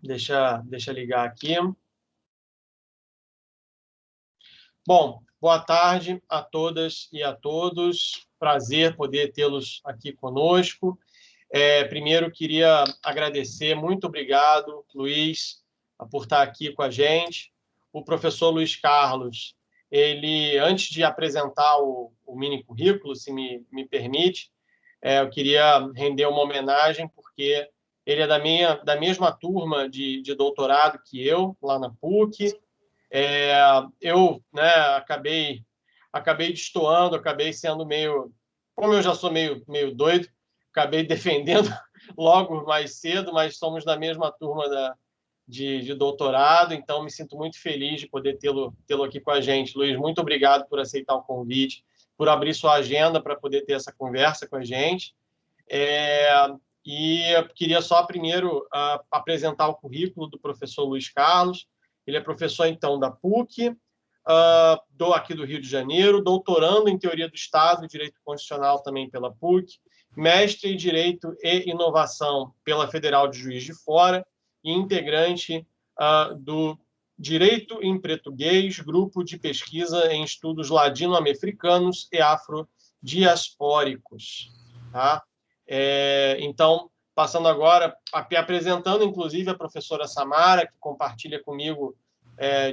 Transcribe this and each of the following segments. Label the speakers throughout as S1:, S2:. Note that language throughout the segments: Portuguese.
S1: Deixa eu ligar aqui. Bom, boa tarde a todas e a todos. Prazer poder tê-los aqui conosco. Primeiro, queria agradecer, muito obrigado, Luiz, por estar aqui com a gente. O professor Luiz Carlos, ele, antes de apresentar o mini currículo, se me permite, eu queria render uma homenagem, porque ele é da mesma turma de doutorado que eu, lá na PUC. Eu, né, acabei destoando, acabei sendo meio... Como eu já sou meio doido, acabei defendendo logo mais cedo, mas somos da mesma turma de doutorado, então me sinto muito feliz de poder tê-lo aqui com a gente. Luiz, muito obrigado por aceitar o convite, por abrir sua agenda para poder ter essa conversa com a gente. E eu queria só primeiro apresentar o currículo do professor Luiz Carlos. Ele é professor, então, da PUC, aqui do Rio de Janeiro, doutorando em Teoria do Estado e Direito Constitucional também pela PUC, mestre em Direito e Inovação pela Federal de Juiz de Fora e integrante do Direito em Português, grupo de pesquisa em estudos ladino-americanos e afrodiaspóricos. Tá? Então, passando agora, apresentando, inclusive, a professora Samara, que compartilha comigo,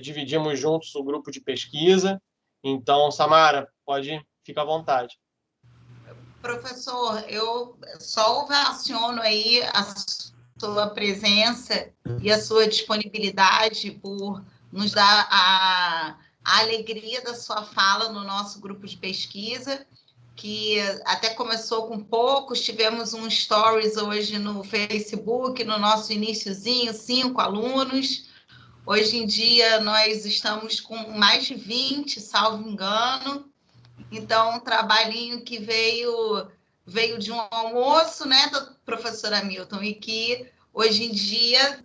S1: dividimos juntos o grupo de pesquisa. Então, Samara, fica à vontade.
S2: Professor, eu só ovaciono aí a sua presença e a sua disponibilidade por nos dar a alegria da sua fala no nosso grupo de pesquisa, que até começou com poucos, tivemos um stories hoje no Facebook, no nosso iniciozinho, 5 alunos. Hoje em dia, nós estamos com mais de 20, salvo engano. Então, um trabalhinho que veio de um almoço, né, da professora Milton, e que, hoje em dia,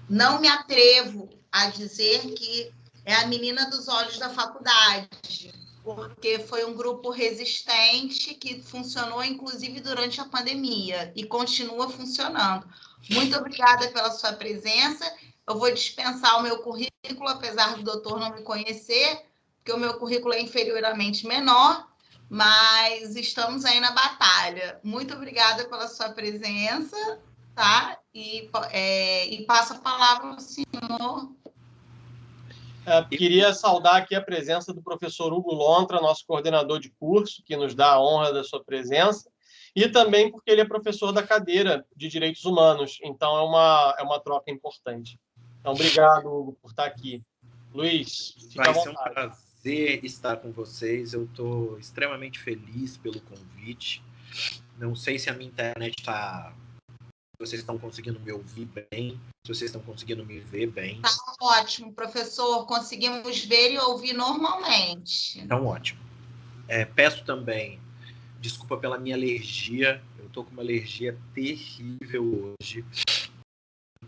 S2: não me atrevo a dizer que é a menina dos olhos da faculdade, porque foi um grupo resistente que funcionou, inclusive, durante a pandemia e continua funcionando. Muito obrigada pela sua presença. Eu vou dispensar o meu currículo, apesar do doutor não me conhecer, porque o meu currículo é inferiormente menor, mas estamos aí na batalha. Muito obrigada pela sua presença, tá? E passo a palavra ao senhor.
S1: Queria saudar aqui a presença do professor Hugo Lontra, nosso coordenador de curso, que nos dá a honra da sua presença, e também porque ele é professor da cadeira de Direitos Humanos, então é uma troca importante. Então, obrigado, Hugo, por estar aqui. Luiz, fica à vontade.
S3: Vai ser um prazer estar com vocês, eu estou extremamente feliz pelo convite. Não sei se a minha internet está... Vocês estão conseguindo me ouvir bem? Se vocês estão conseguindo me ver bem?
S2: Está ótimo, professor. Conseguimos ver e ouvir normalmente.
S3: Então, ótimo. Peço também desculpa pela minha alergia. Eu estou com uma alergia terrível hoje.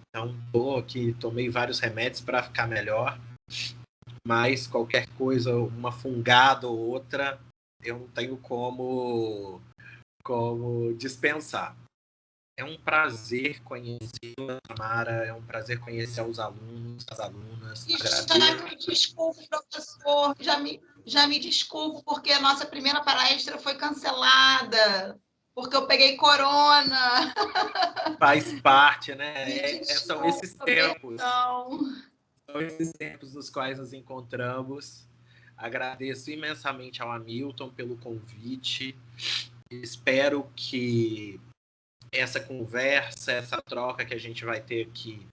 S3: Então, estou aqui, tomei vários remédios para ficar melhor. Mas qualquer coisa, uma fungada ou outra, eu não tenho como dispensar. É um prazer conhecer a Samara, é um prazer conhecer os alunos, as alunas.
S2: Já me desculpe, professor, já me desculpo, porque a nossa primeira palestra foi cancelada, porque eu peguei corona.
S3: Faz parte, né? São esses tempos.
S2: Então...
S3: São esses tempos nos quais nos encontramos. Agradeço imensamente ao Hamilton pelo convite. Espero que essa conversa, essa troca que a gente vai ter aqui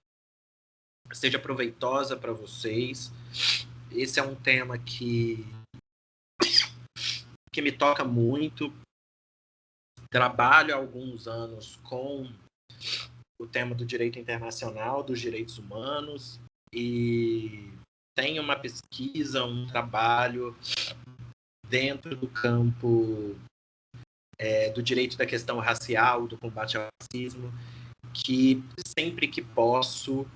S3: seja proveitosa para vocês. Esse é um tema que me toca muito. Trabalho há alguns anos com o tema do direito internacional, dos direitos humanos, e tenho uma pesquisa, um trabalho dentro do campo do direito da questão racial, do combate ao racismo, que sempre que posso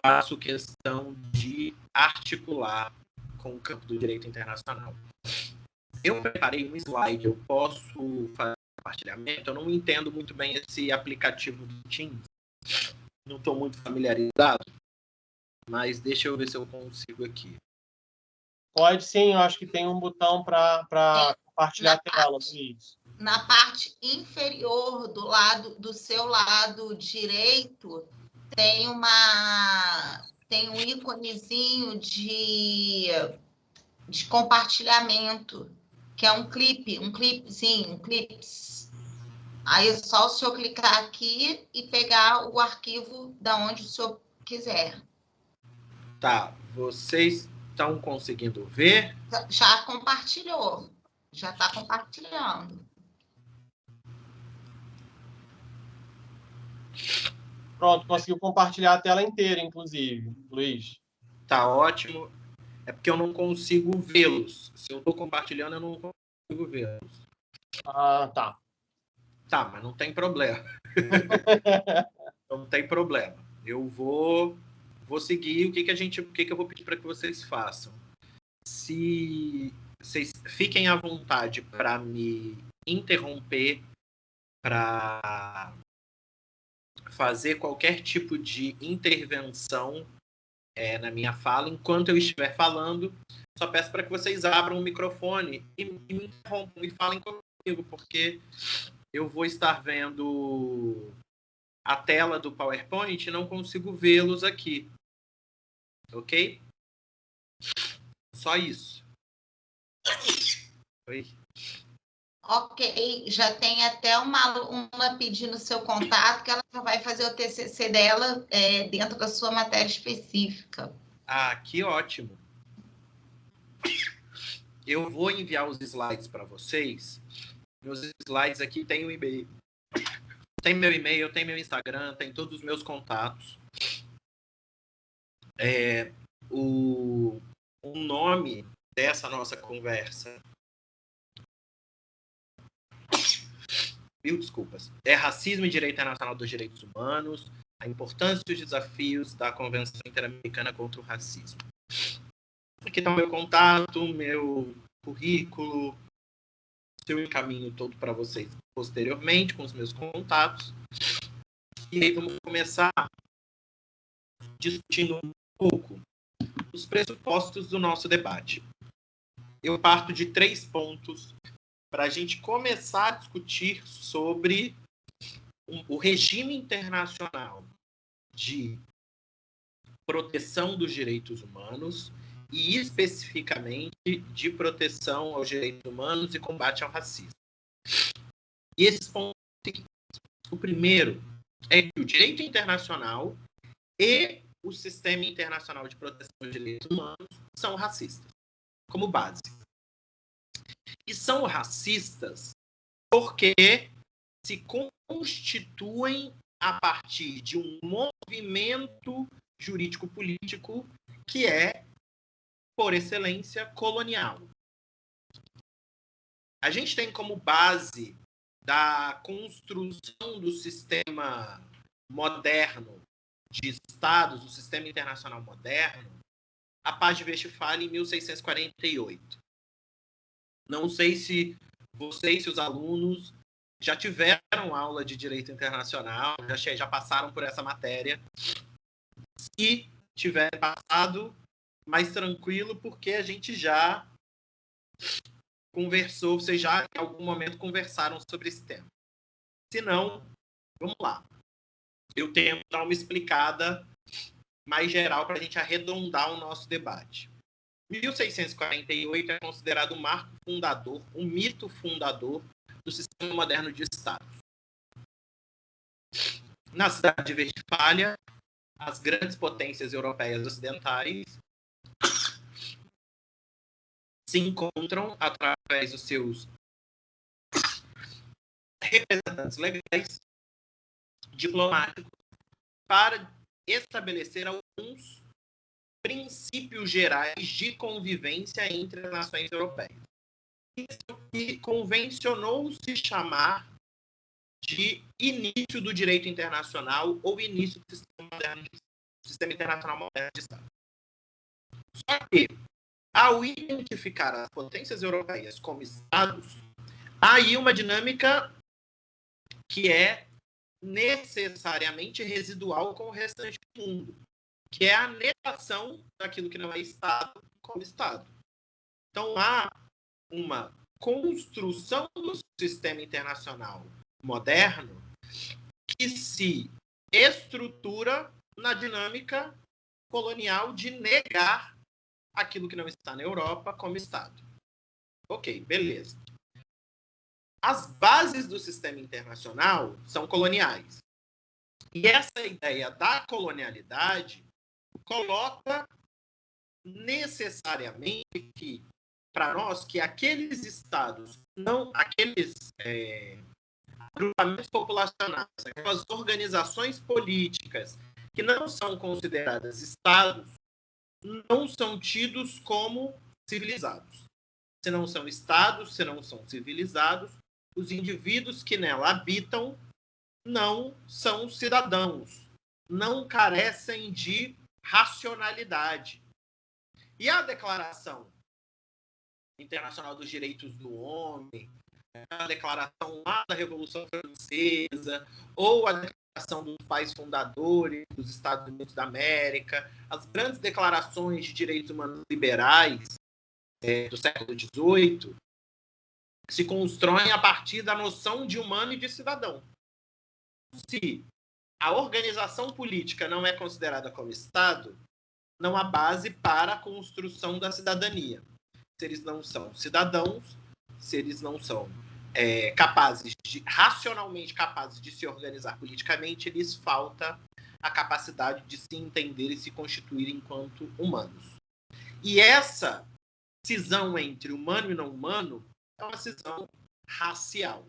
S3: faço questão de articular com o campo do direito internacional. Eu preparei um slide, eu posso fazer compartilhamento. Eu não entendo muito bem esse aplicativo do Teams. Não estou muito familiarizado, mas deixa eu ver se eu consigo aqui.
S1: Pode sim, eu acho que tem um botão para compartilhar a tela, Luiz.
S2: Na parte inferior do seu lado direito, tem um íconezinho de compartilhamento, que é um clipezinho. Aí é só o senhor clicar aqui e pegar o arquivo da onde o senhor quiser.
S3: Tá, vocês estão conseguindo ver?
S2: Já compartilhou. Já está compartilhando.
S1: Pronto, conseguiu compartilhar a tela inteira, inclusive, Luiz.
S3: Tá ótimo. É porque eu não consigo vê-los. Se eu estou compartilhando, eu não consigo vê-los.
S1: Ah, tá.
S3: Tá, mas não tem problema. Não tem problema. Eu vou seguir o que eu vou pedir para que vocês façam. Se vocês fiquem à vontade para me interromper, para fazer qualquer tipo de intervenção na minha fala, enquanto eu estiver falando, só peço para que vocês abram o microfone e me interrompam e falem comigo, porque eu vou estar vendo a tela do PowerPoint e não consigo vê-los aqui. Ok? Só isso. Oi.
S2: Ok, já tem até uma aluna pedindo seu contato, que ela já vai fazer o TCC dela dentro da sua matéria específica.
S3: Ah, que ótimo. Eu vou enviar os slides para vocês. Meus slides aqui tem o e-mail. Tem meu e-mail, tem meu Instagram, tem todos os meus contatos. O nome dessa nossa conversa... Desculpas. É Racismo e Direito Internacional dos Direitos Humanos, a importância e os desafios da Convenção Interamericana contra o Racismo. Aqui está o meu contato, meu currículo, eu encaminho todo para vocês posteriormente com os meus contatos. E aí vamos começar discutindo um pouco os pressupostos do nosso debate. Eu parto de 3 pontos para a gente começar a discutir sobre o regime internacional de proteção dos direitos humanos e, especificamente, de proteção aos direitos humanos e combate ao racismo. E esses pontos, o primeiro é que o direito internacional e o sistema internacional de proteção dos direitos humanos são racistas, como base. E são racistas porque se constituem a partir de um movimento jurídico-político que é, por excelência, colonial. A gente tem como base da construção do sistema moderno de estados, do sistema internacional moderno, a Paz de Westfália em 1648. Não sei se vocês, se os alunos, já tiveram aula de direito internacional, já passaram por essa matéria. Se tiverem passado, mais tranquilo, porque a gente já conversou, vocês já em algum momento conversaram sobre esse tema. Se não, vamos lá. Eu tento dar uma explicada mais geral para a gente arredondar o nosso debate. 1648 é considerado o marco fundador, o mito fundador do sistema moderno de Estados. Na cidade de Westfália, as grandes potências europeias ocidentais se encontram através dos seus representantes legais, diplomáticos, para estabelecer alguns princípios gerais de convivência entre as nações europeias. Isso que convencionou-se chamar de início do direito internacional ou início do sistema internacional moderno de Estado. Só que, ao identificar as potências europeias como Estados, há aí uma dinâmica que é necessariamente residual com o restante do mundo, que é a negação daquilo que não é Estado como Estado. Então, há uma construção do sistema internacional moderno que se estrutura na dinâmica colonial de negar aquilo que não está na Europa como Estado. Ok, beleza. As bases do sistema internacional são coloniais. E essa ideia da colonialidade coloca necessariamente que, para nós, que aqueles estados, não aqueles agrupamentos populacionais, aquelas organizações políticas que não são consideradas estados, não são tidos como civilizados. Se não são estados, se não são civilizados, os indivíduos que nela habitam não são cidadãos, não carecem de racionalidade. E a Declaração Internacional dos Direitos do Homem, a declaração lá da Revolução Francesa, ou a declaração dos pais fundadores dos Estados Unidos da América, as grandes declarações de direitos humanos liberais do século XVIII, se constroem a partir da noção de humano e de cidadão. Se a organização política não é considerada como Estado, não há base para a construção da cidadania. Se eles não são cidadãos, se eles não são racionalmente capazes de se organizar politicamente, lhes falta a capacidade de se entender e se constituir enquanto humanos. E essa cisão entre humano e não humano é uma cisão racial.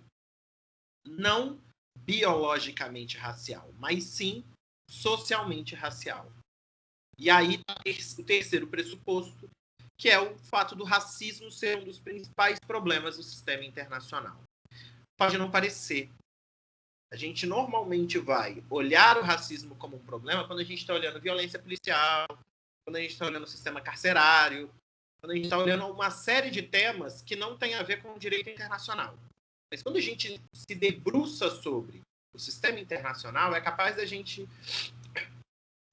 S3: Não biologicamente racial, mas sim socialmente racial. E aí o terceiro pressuposto, que é o fato do racismo ser um dos principais problemas do sistema internacional. Pode não parecer. A gente normalmente vai olhar o racismo como um problema quando a gente está olhando violência policial, quando a gente está olhando o sistema carcerário, quando a gente está olhando uma série de temas que não tem a ver com o direito internacional. Mas quando a gente se debruça sobre o sistema internacional, é capaz da gente...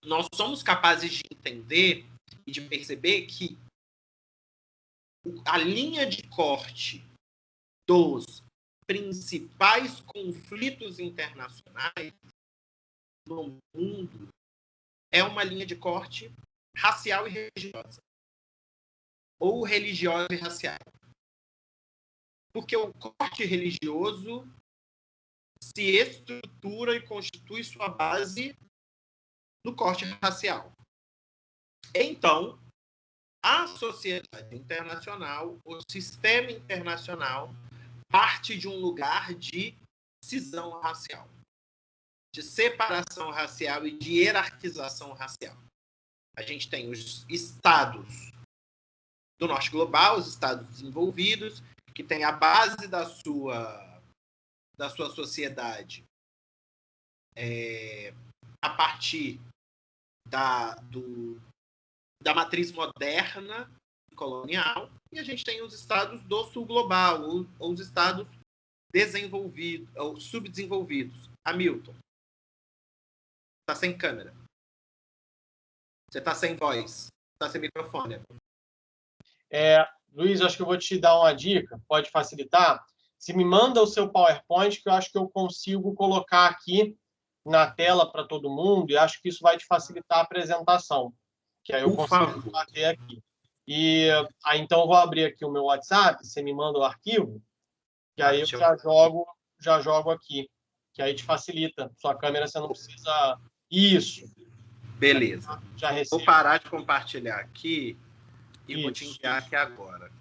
S3: Nós somos capazes de entender e de perceber que a linha de corte dos principais conflitos internacionais no mundo é uma linha de corte racial e religiosa. Ou religiosa e racial. Porque o corte religioso se estrutura e constitui sua base no corte racial. Então, a sociedade internacional, o sistema internacional, parte de um lugar de cisão racial, de separação racial e de hierarquização racial. A gente tem os estados do norte global, os estados desenvolvidos, que têm a base da sua sociedade a partir da matriz moderna colonial, e a gente tem os estados do sul global, ou os estados desenvolvidos, ou subdesenvolvidos. Hamilton, está sem câmera. Você está sem voz, está sem microfone.
S1: Luiz, acho que eu vou te dar uma dica, pode facilitar. Se me manda o seu PowerPoint, que eu acho que eu consigo colocar aqui na tela para todo mundo, e acho que isso vai te facilitar a apresentação, que aí eu consigo bater aqui. E aí, então, eu vou abrir aqui o meu WhatsApp, você me manda o arquivo, que aí eu já jogo aqui, que aí te facilita. Sua câmera você não precisa... Isso.
S3: Beleza.
S1: Já recebo.
S3: Vou parar de compartilhar aqui e vou te enviar aqui agora.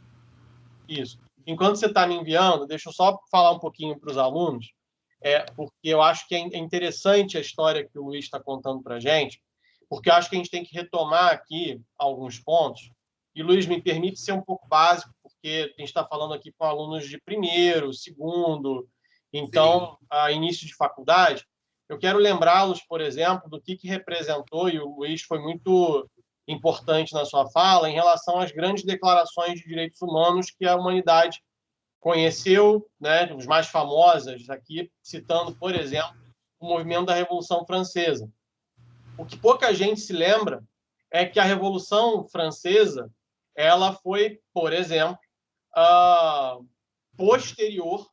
S1: Isso. Enquanto você está me enviando, deixa eu só falar um pouquinho para os alunos, porque eu acho que é interessante a história que o Luiz está contando para a gente, porque eu acho que a gente tem que retomar aqui alguns pontos. E, Luiz, me permite ser um pouco básico, porque a gente está falando aqui com alunos de primeiro, segundo, então, início de faculdade. Eu quero lembrá-los, por exemplo, do que representou, e o Luiz foi muito importante na sua fala, em relação às grandes declarações de direitos humanos que a humanidade conheceu, né, os mais famosos aqui, citando, por exemplo, o movimento da Revolução Francesa. O que pouca gente se lembra é que a Revolução Francesa ela foi, por exemplo, posterior,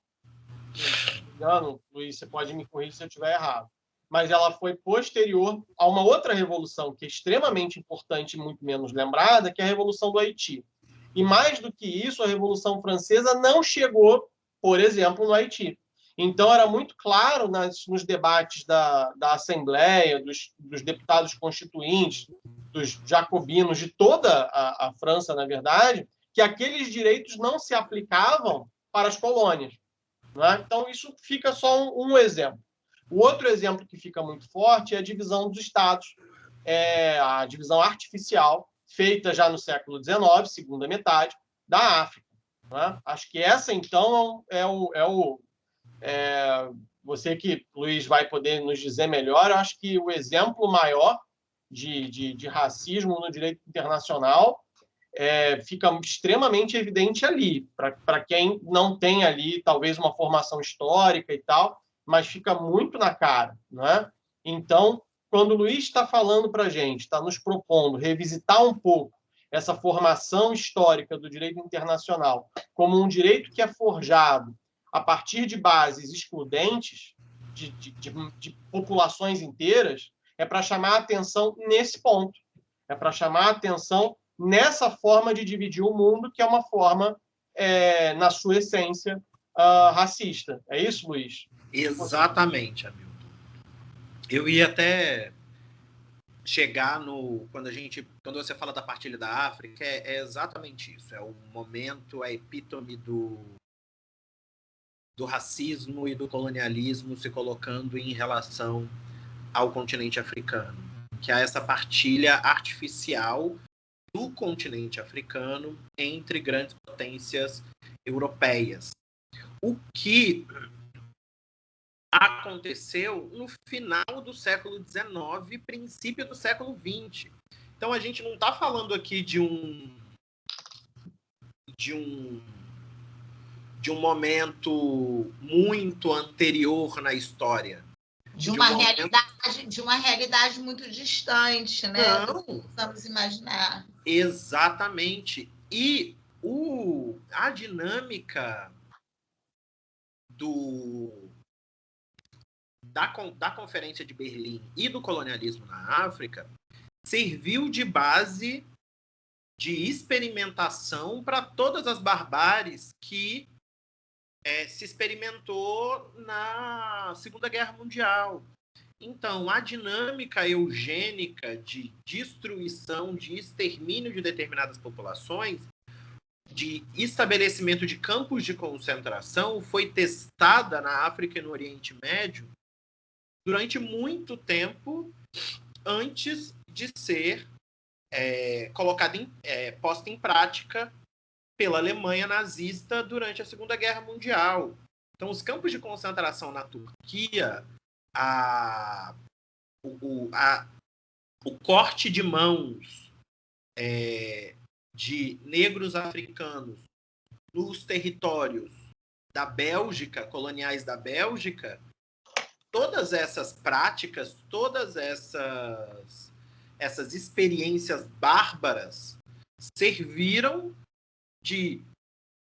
S1: não, Luiz, você pode me corrigir se eu estiver errado, mas ela foi posterior a uma outra revolução que é extremamente importante e muito menos lembrada, que é a Revolução do Haiti. E mais do que isso, a Revolução Francesa não chegou, por exemplo, no Haiti. Então, era muito claro nos debates da Assembleia, dos deputados constituintes, dos jacobinos, de toda a França, na verdade, que aqueles direitos não se aplicavam para as colônias. Não é? Então, isso fica só um exemplo. O outro exemplo que fica muito forte é a divisão dos estados, a divisão artificial, feita já no século XIX, segunda metade, da África. Não é? Acho que essa, então, você que, Luiz, vai poder nos dizer melhor, eu acho que o exemplo maior de racismo no direito internacional fica extremamente evidente ali, para quem não tem ali, talvez, uma formação histórica e tal, mas fica muito na cara, não é? Então, quando o Luiz está falando para a gente, está nos propondo revisitar um pouco essa formação histórica do direito internacional como um direito que é forjado a partir de bases excludentes de populações inteiras, é para chamar a atenção nesse ponto, é para chamar a atenção nessa forma de dividir o mundo, que é uma forma, na sua essência, racista. É isso, Luiz?
S3: Exatamente, Hamilton. Eu ia até chegar quando você fala da partilha da África, é exatamente isso. É o momento, a epítome do racismo e do colonialismo se colocando em relação ao continente africano, que há essa partilha artificial do continente africano entre grandes potências europeias. O que aconteceu no final do século XIX, princípio do século XX. Então, a gente não está falando aqui de um momento muito anterior na história.
S2: De uma realidade muito distante, né?
S3: Não.
S2: Vamos imaginar.
S3: Exatamente. E a dinâmica da Conferência de Berlim e do colonialismo na África serviu de base de experimentação para todas as barbáries que se experimentou na Segunda Guerra Mundial. Então, a dinâmica eugênica de destruição, de extermínio de determinadas populações, de estabelecimento de campos de concentração, foi testada na África e no Oriente Médio durante muito tempo antes de ser posta em prática pela Alemanha nazista durante a Segunda Guerra Mundial. Então, os campos de concentração na Turquia, o corte de mãos de negros africanos nos territórios da Bélgica, coloniais da Bélgica, todas essas práticas, todas essas experiências bárbaras serviram de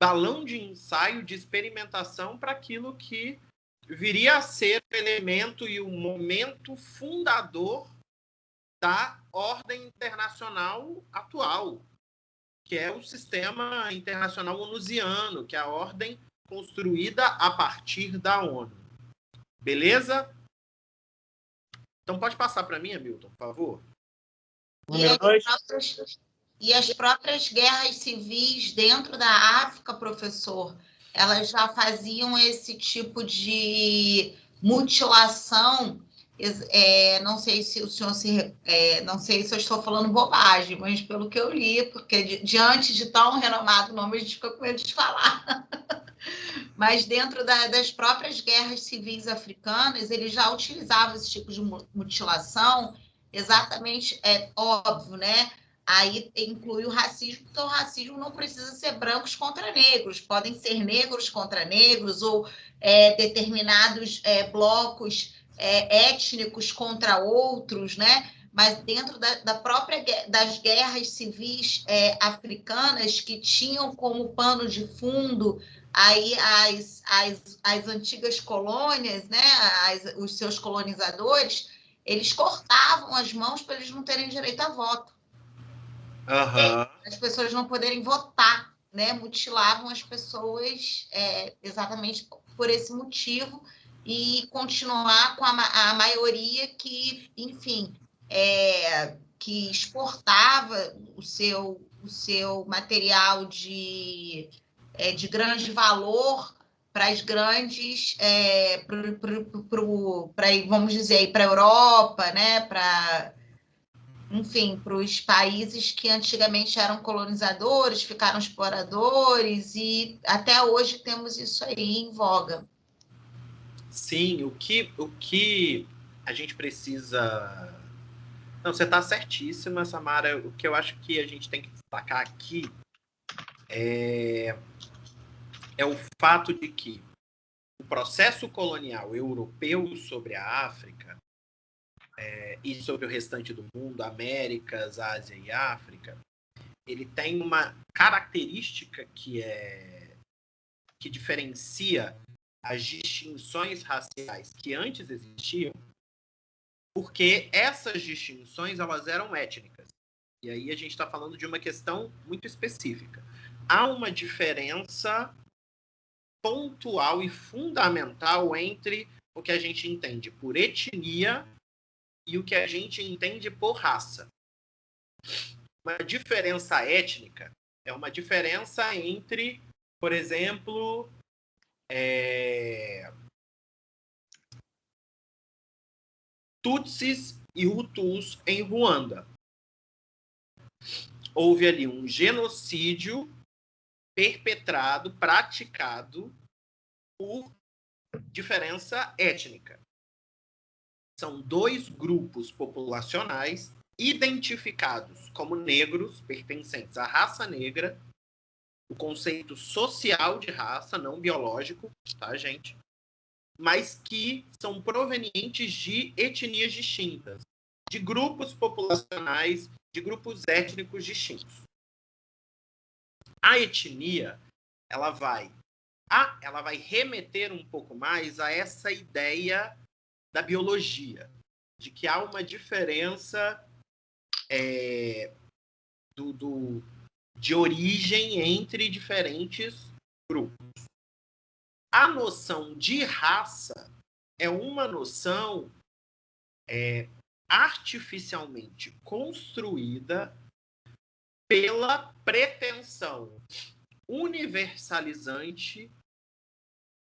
S3: balão de ensaio, de experimentação para aquilo que viria a ser o elemento e o momento fundador da ordem internacional atual, que é o sistema internacional onusiano, que é a ordem construída a partir da ONU. Beleza? Então pode passar para mim, Hamilton, por favor.
S2: E as próprias guerras civis dentro da África, professor, elas já faziam esse tipo de mutilação. Não sei se o senhor não sei se eu estou falando bobagem, mas pelo que eu li, porque diante de tão renomado nome, a gente fica com medo de falar. Mas dentro das próprias guerras civis africanas, eles já utilizavam esse tipo de mutilação, exatamente, óbvio, né? aí inclui o racismo, porque o racismo não precisa ser brancos contra negros, podem ser negros contra negros, ou determinados blocos étnicos contra outros, né? Mas dentro das guerras civis africanas, que tinham como pano de fundo aí as antigas colônias, né? Os seus colonizadores, eles cortavam as mãos para eles não terem direito a voto.
S3: Uhum.
S2: As pessoas não poderem votar, né? Mutilavam as pessoas exatamente por esse motivo, e continuar com a maioria que, enfim, que exportava o seu material de grande valor para as grandes, vamos dizer, para a Europa, né? Enfim, para os países que antigamente eram colonizadores, ficaram exploradores, e até hoje temos isso aí em voga.
S3: Sim, o que a gente precisa... Não, você está certíssima, Samara. O que eu acho que a gente tem que destacar aqui é o fato de que o processo colonial europeu sobre a África e sobre o restante do mundo, Américas, Ásia e África, ele tem uma característica que diferencia as distinções raciais que antes existiam, porque essas distinções elas eram étnicas. E aí a gente está falando de uma questão muito específica. Há uma diferença pontual e fundamental entre o que a gente entende por etnia e o que a gente entende por raça. Uma diferença étnica é uma diferença entre, por exemplo, Tutsis e Hutus em Ruanda. Houve ali um genocídio perpetrado, praticado por diferença étnica. São dois grupos populacionais identificados como negros, pertencentes à raça negra, o conceito social de raça, não biológico, tá, gente? Mas que são provenientes de etnias distintas, de grupos populacionais, de grupos étnicos distintos. A etnia, ela vai remeter um pouco mais a essa ideia da biologia, de que há uma diferença de origem entre diferentes grupos. A noção de raça é uma noção artificialmente construída pela pretensão universalizante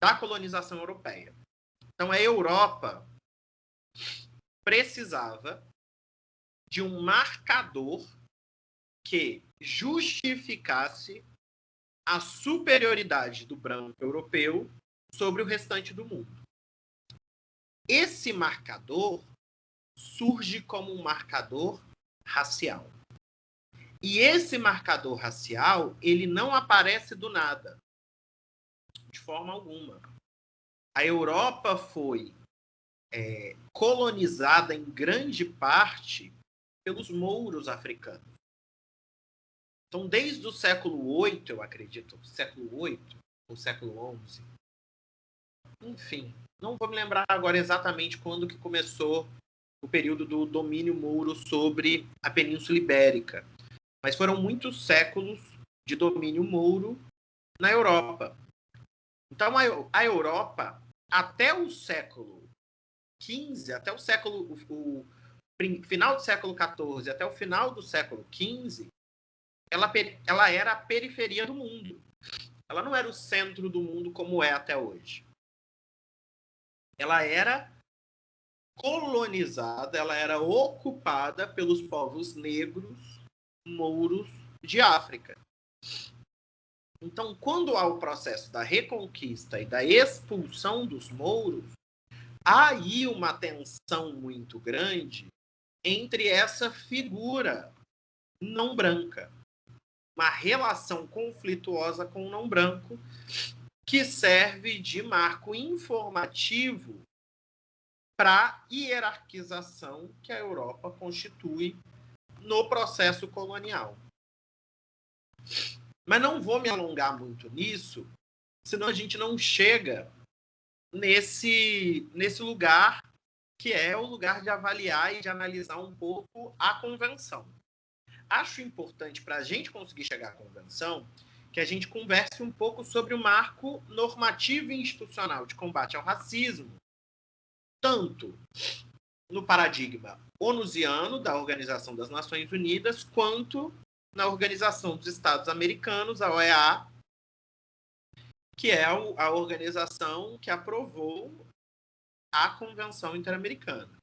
S3: da colonização europeia. Então, a Europa precisava de um marcador que justificasse a superioridade do branco europeu sobre o restante do mundo. Esse marcador surge como um marcador racial. E esse marcador racial, ele não aparece do nada, de forma alguma. A Europa foi colonizada em grande parte pelos mouros africanos. Então, desde o século VIII, eu acredito, século VIII ou século XI, enfim, não vou me lembrar agora exatamente quando que começou o período do domínio mouro sobre a Península Ibérica, mas foram muitos séculos de domínio mouro na Europa. Então, a Europa, até o século XV, até o final do século XIV, até o final do século XV, ela era a periferia do mundo. Ela não era o centro do mundo como é até hoje. Ela era colonizada, ela era ocupada pelos povos negros, mouros de África. Então, quando há o processo da reconquista e da expulsão dos mouros, há aí uma tensão muito grande entre essa figura não branca. Uma relação conflituosa com o não branco que serve de marco informativo para a hierarquização que a Europa constitui no processo colonial. Mas não vou me alongar muito nisso, senão a gente não chega nesse lugar que é o lugar de avaliar e de analisar um pouco a convenção. Acho importante, para a gente conseguir chegar à convenção, que a gente converse um pouco sobre o marco normativo e institucional de combate ao racismo, tanto no paradigma onusiano da Organização das Nações Unidas, quanto na Organização dos Estados Americanos, a OEA, que é a organização que aprovou a Convenção Interamericana.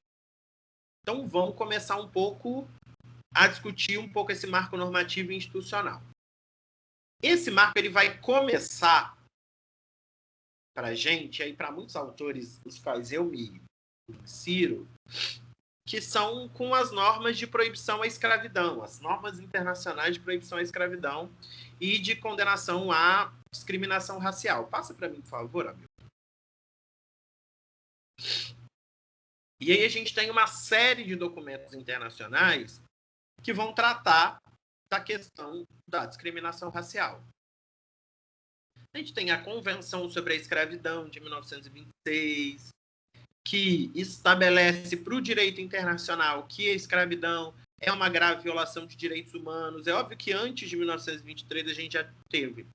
S3: Então, vamos começar um pouco a discutir um pouco esse marco normativo e institucional. Esse marco ele vai começar para a gente, aí para muitos autores, os quais eu me insiro, que são com as normas de proibição à escravidão, as normas internacionais de proibição à escravidão e de condenação à discriminação racial. Passa para mim, por favor, amigo. E aí a gente tem uma série de documentos internacionais que vão tratar da questão da discriminação racial. A gente tem a Convenção sobre a Escravidão de 1926, que estabelece para o direito internacional que a escravidão é uma grave violação de direitos humanos. É óbvio que antes de 1923 a gente já teve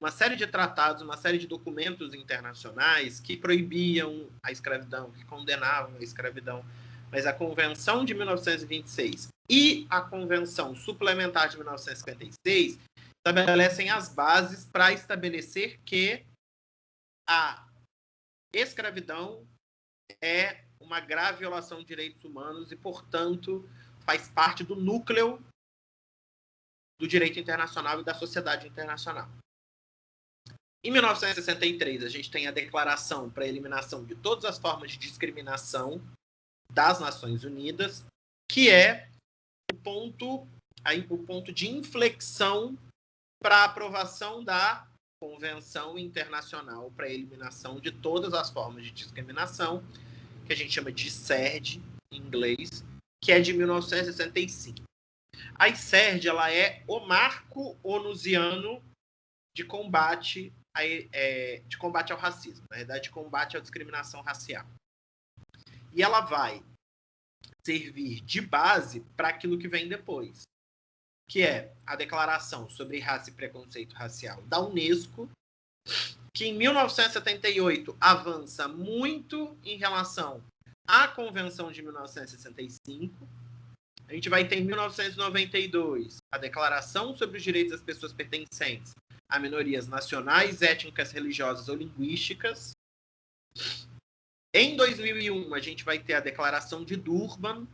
S3: uma série de tratados, uma série de documentos internacionais que proibiam a escravidão, que condenavam a escravidão. Mas a Convenção de 1926 e a Convenção Suplementar de 1956 estabelecem as bases para estabelecer que a escravidão é uma grave violação de direitos humanos e, portanto, faz parte do núcleo do direito internacional e da sociedade internacional. Em 1963, a gente tem a Declaração para a Eliminação de Todas as Formas de Discriminação das Nações Unidas, que é o ponto de inflexão para a aprovação da Convenção Internacional para a Eliminação de Todas as Formas de Discriminação, que a gente chama de CERD, em inglês, que é de 1965. A CERD ela é o marco onusiano de combate ao racismo, na verdade, de combate à discriminação racial. E ela vai servir de base para aquilo que vem depois, que é a Declaração sobre Raça e Preconceito Racial da Unesco, que em 1978 avança muito em relação à Convenção de 1965. A gente vai ter em 1992 a Declaração sobre os Direitos das Pessoas Pertencentes a Minorias Nacionais, Étnicas, Religiosas ou Linguísticas. Em 2001, a gente vai ter a Declaração de Durban,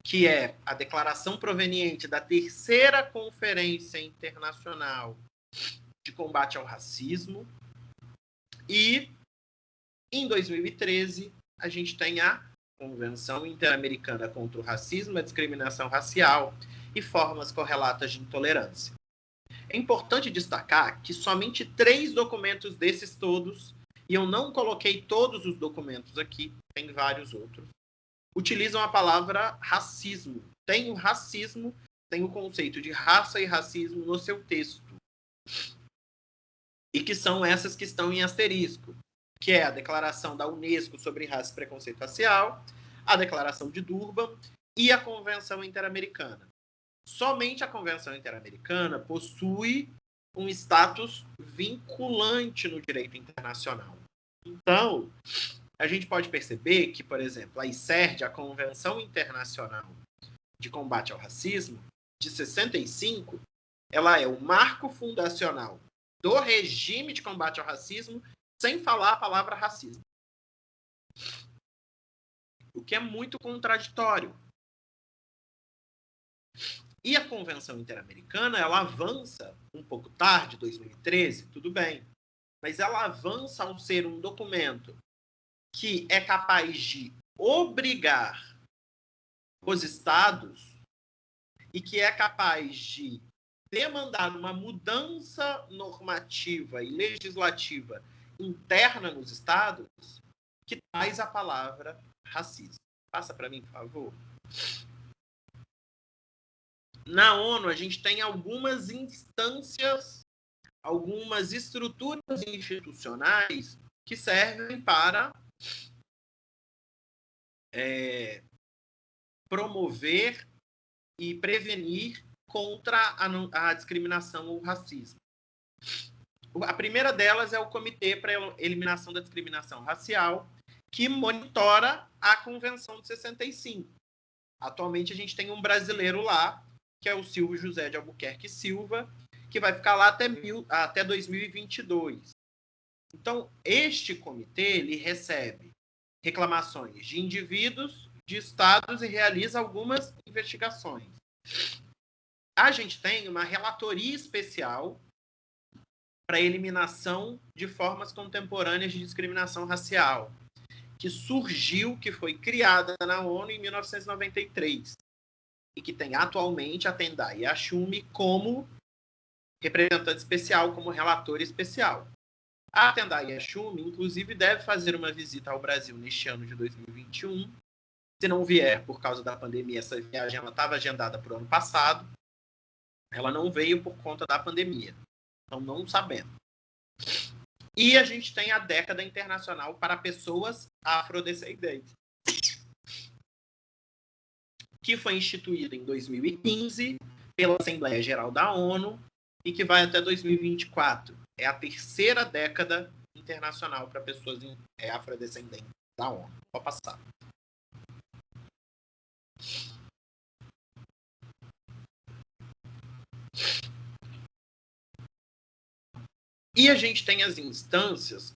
S3: que é a declaração proveniente da terceira Conferência Internacional de Combate ao Racismo. E, em 2013, a gente tem a Convenção Interamericana contra o Racismo, a Discriminação Racial e Formas Correlatas de Intolerância. É importante destacar que somente 3 documentos desses todos, e eu não coloquei todos os documentos aqui, tem vários outros, utilizam a palavra racismo. Tem o racismo, tem o conceito de raça e racismo no seu texto. E que são essas que estão em asterisco, que é a Declaração da Unesco sobre Raça e Preconceito Racial, a Declaração de Durban e a Convenção Interamericana. Somente a Convenção Interamericana possui um status vinculante no direito internacional. Então, a gente pode perceber que, por exemplo, a ICERD, a Convenção Internacional de Combate ao Racismo, de 65, ela é o marco fundacional do regime de combate ao racismo, sem falar a palavra racismo. O que é muito contraditório. E a Convenção Interamericana, ela avança um pouco tarde, 2013, tudo bem, mas ela avança ao ser um documento que é capaz de obrigar os estados e que é capaz de demandar uma mudança normativa e legislativa interna nos estados, que traz a palavra racismo. Passa para mim, por favor. Na ONU, a gente tem algumas instâncias, algumas estruturas institucionais que servem para promover e prevenir contra a discriminação ou o racismo. A primeira delas é o Comitê para a Eliminação da Discriminação Racial, que monitora a Convenção de 65. Atualmente, a gente tem um brasileiro lá, que é o Silvio José de Albuquerque Silva, que vai ficar lá até 2022. Então, este comitê ele recebe reclamações de indivíduos, de estados e realiza algumas investigações. A gente tem uma relatoria especial para a eliminação de formas contemporâneas de discriminação racial, que surgiu, que foi criada na ONU em 1993 e que tem atualmente a Tendai Yashumi como representante especial, como relatora especial. A Tendai Yashumi, inclusive, deve fazer uma visita ao Brasil neste ano de 2021. Se não vier por causa da pandemia, essa viagem estava agendada para o ano passado. Ela não veio por conta da pandemia. Então, não sabemos. E a gente tem a Década Internacional para Pessoas Afrodescendentes, que foi instituída em 2015 pela Assembleia Geral da ONU e que vai até 2024. É a terceira década internacional para pessoas afrodescendentes da ONU. Pode passar. E a gente tem as instâncias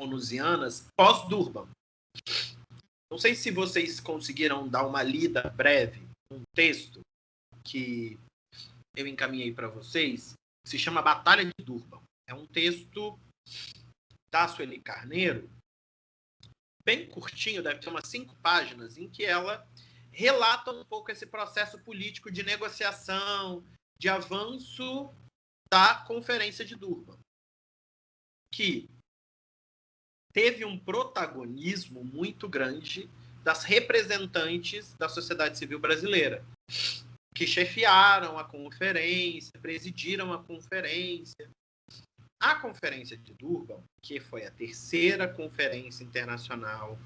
S3: onusianas pós-Durban. Não sei se vocês conseguiram dar uma lida breve num texto que eu encaminhei para vocês, que se chama Batalha de Durban. É um texto da Sueli Carneiro, bem curtinho, deve ter umas 5 páginas, em que ela relata um pouco esse processo político de negociação, de avanço da Conferência de Durban, que teve um protagonismo muito grande das representantes da sociedade civil brasileira, que chefiaram a conferência, presidiram a conferência. A Conferência de Durban, que foi a terceira conferência internacional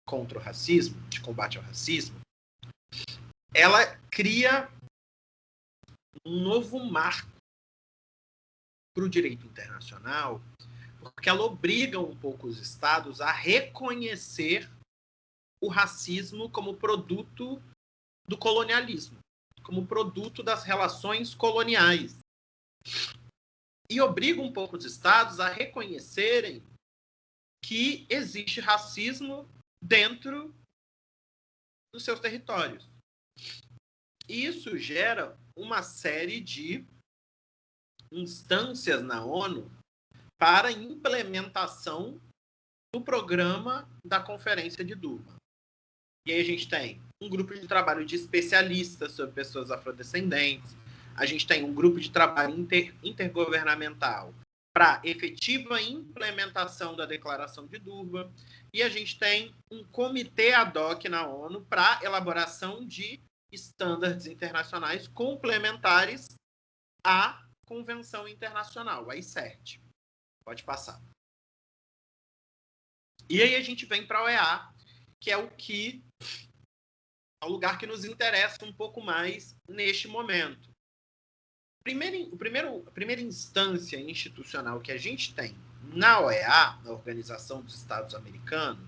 S3: contra o racismo, de combate ao racismo, ela cria um novo marco para o direito internacional, porque ela obriga um pouco os estados a reconhecer o racismo como produto do colonialismo, como produto das relações coloniais. E obriga um pouco os estados a reconhecerem que existe racismo dentro dos seus territórios. E isso gera uma série de instâncias na ONU para a implementação do programa da Conferência de Durban. E aí a gente tem um grupo de trabalho de especialistas sobre pessoas afrodescendentes, a gente tem um grupo de trabalho intergovernamental para efetiva implementação da Declaração de Durban, e a gente tem um comitê ad hoc na ONU para elaboração de estándares internacionais complementares à Convenção Internacional, a I7. Pode passar. E aí a gente vem para a OEA, que é o lugar que nos interessa um pouco mais neste momento. A primeira instância institucional que a gente tem na OEA, na Organização dos Estados Americanos,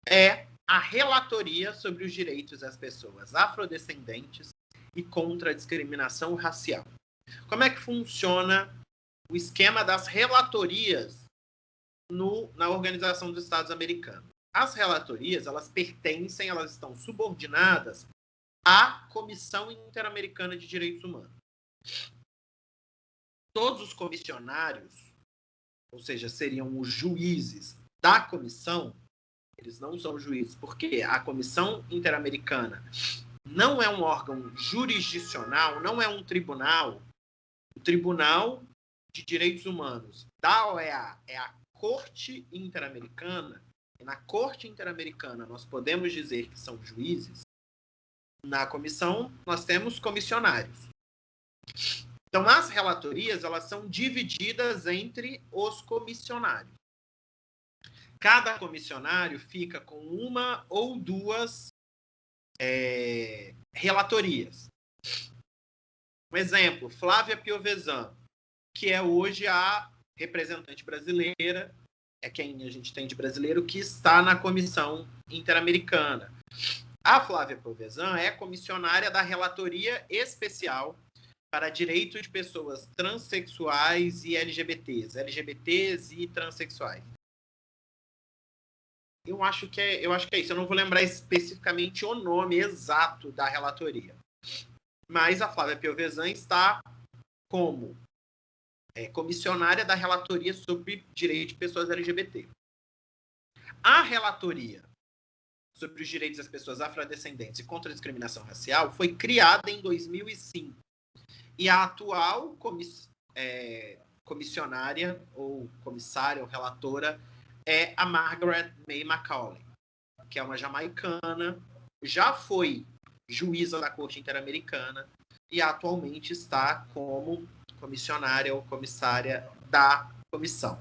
S3: é a Relatoria sobre os Direitos das Pessoas Afrodescendentes e contra a Discriminação Racial. Como é que funciona o esquema das relatorias na Organização dos Estados Americanos? As relatorias, elas estão subordinadas à Comissão Interamericana de Direitos Humanos. Todos os comissionários, ou seja, seriam os juízes da comissão, eles não são juízes, porque a Comissão Interamericana não é um órgão jurisdicional, não é um tribunal. O Tribunal de Direitos Humanos da OEA é a Corte Interamericana, e na Corte Interamericana nós podemos dizer que são juízes. Na comissão, nós temos comissionários. Então, as relatorias, elas são divididas entre os comissionários. Cada comissionário fica com uma ou duas relatorias. Um exemplo, Flávia Piovesan, que é hoje a representante brasileira, é quem a gente tem de brasileiro, que está na Comissão Interamericana. A Flávia Piovesan é comissionária da Relatoria Especial para Direito de Pessoas Transsexuais e LGBTs e Transsexuais. Eu acho que é isso. Eu não vou lembrar especificamente o nome exato da relatoria. Mas a Flávia Piovesan está como comissionária da relatoria sobre direito de pessoas LGBT. A relatoria sobre os direitos das pessoas afrodescendentes e contra a discriminação racial foi criada em 2005. E a atual comissionária, ou comissária, ou relatora, é a Margaret May Macaulay, que é uma jamaicana, já foi juíza da Corte Interamericana e atualmente está como comissionária ou comissária da comissão.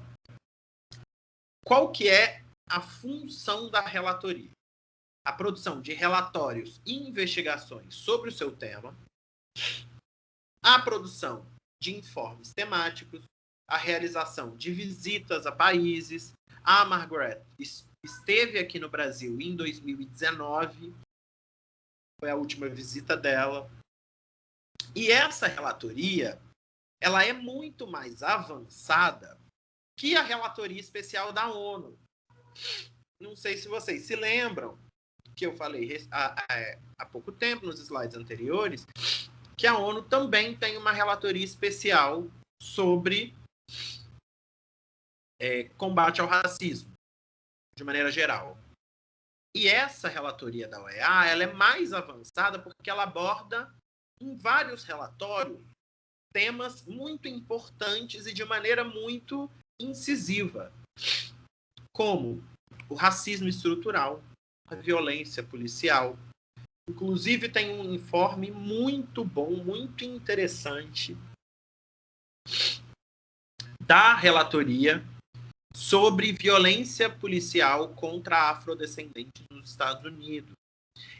S3: Qual que é a função da relatoria? A produção de relatórios e investigações sobre o seu tema, a produção de informes temáticos, a realização de visitas a países. A Margaret esteve aqui no Brasil em 2019, foi a última visita dela. E essa relatoria, ela é muito mais avançada que a relatoria especial da ONU. Não sei se vocês se lembram que eu falei há pouco tempo, nos slides anteriores, que a ONU também tem uma relatoria especial sobre combate ao racismo, de maneira geral. E essa relatoria da OEA, ela é mais avançada porque ela aborda em vários relatórios temas muito importantes e de maneira muito incisiva, como o racismo estrutural, a violência policial. Inclusive, tem um informe muito bom, muito interessante da relatoria sobre violência policial contra afrodescendentes nos Estados Unidos.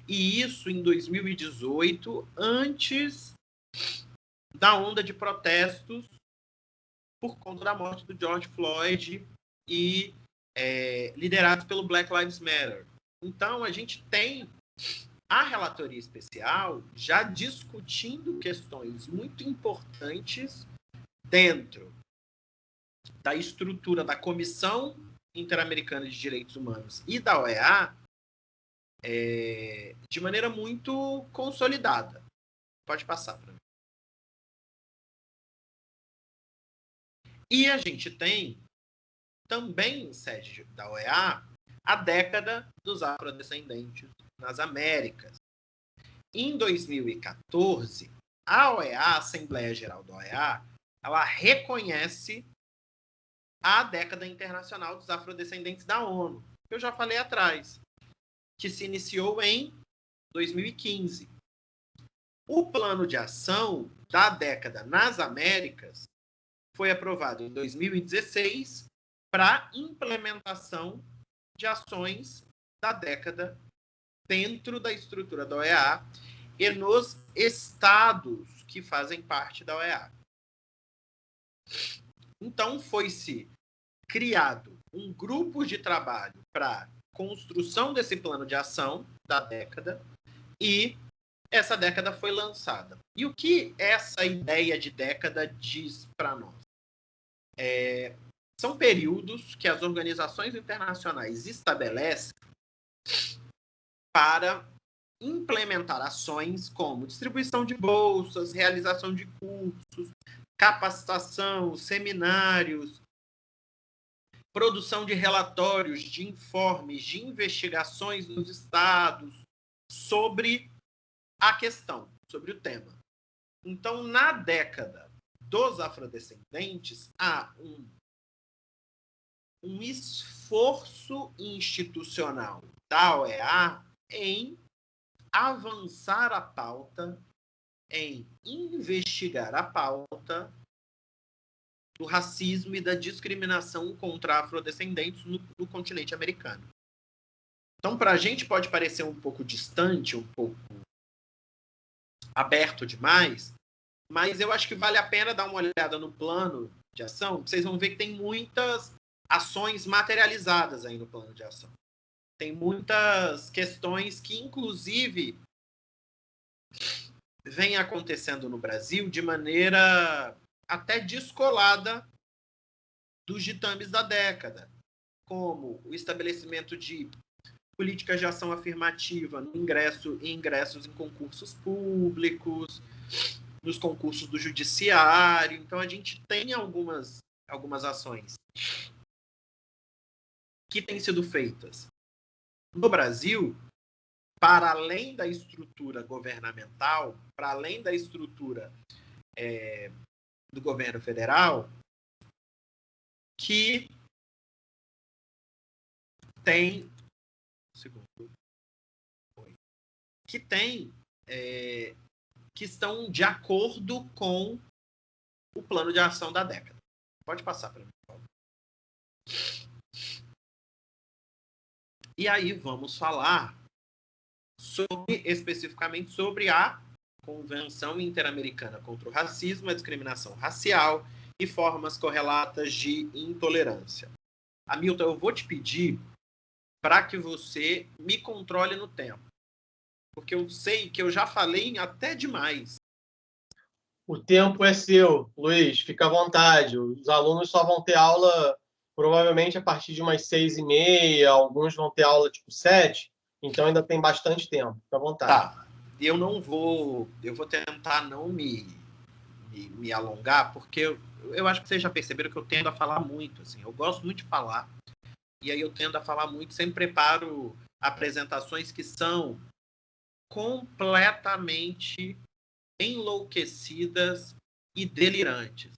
S3: E isso em 2018, antes da onda de protestos por conta da morte do George Floyd e liderados pelo Black Lives Matter. Então, a gente tem a relatoria especial já discutindo questões muito importantes dentro da estrutura da Comissão Interamericana de Direitos Humanos e da OEA de maneira muito consolidada. Pode passar para mim. E a gente tem também em sede da OEA a década dos afrodescendentes nas Américas. Em 2014, a OEA, a Assembleia Geral da OEA, ela reconhece a década internacional dos afrodescendentes da ONU, que eu já falei atrás, que se iniciou em 2015. O plano de ação da década nas Américas foi aprovado em 2016 para implementação de ações da década dentro da estrutura da OEA e nos estados que fazem parte da OEA. Então, foi-se criado um grupo de trabalho para construção desse plano de ação da década e essa década foi lançada. E o que essa ideia de década diz para nós? São períodos que as organizações internacionais estabelecem para implementar ações como distribuição de bolsas, realização de cursos, capacitação, seminários, produção de relatórios, de informes, de investigações nos estados sobre a questão, sobre o tema. Então, na década dos afrodescendentes, há um esforço institucional da OEA em avançar a pauta, em investigar a pauta do racismo e da discriminação contra afrodescendentes no continente americano. Então, para a gente pode parecer um pouco distante, um pouco aberto demais, mas eu acho que vale a pena dar uma olhada no plano de ação. Vocês vão ver que tem muitas ações materializadas aí no plano de ação. Tem muitas questões que, inclusive, vêm acontecendo no Brasil de maneira até descolada dos ditames da década, como o estabelecimento de políticas de ação afirmativa no ingressos em concursos públicos, nos concursos do judiciário. Então, a gente tem algumas ações que têm sido feitas no Brasil, para além da estrutura governamental, para além da estrutura do governo federal, que tem que estão de acordo com o plano de ação da década. Pode passar para mim, por favor. E aí vamos falar especificamente sobre a Convenção Interamericana contra o Racismo, a Discriminação Racial e Formas Correlatas de Intolerância. Hamilton, eu vou te pedir para que você me controle no tempo, porque eu sei que eu já falei até demais.
S1: O tempo é seu, Luiz, fica à vontade. Os alunos só vão ter aula provavelmente a partir de umas 6h30, alguns vão ter aula tipo 7, então ainda tem bastante tempo, fica à vontade.
S3: Tá, eu vou tentar não me alongar, porque eu acho que vocês já perceberam que eu tendo a falar muito, assim, eu gosto muito de falar, e aí eu tendo a falar muito, sempre preparo apresentações que são completamente enlouquecidas e delirantes.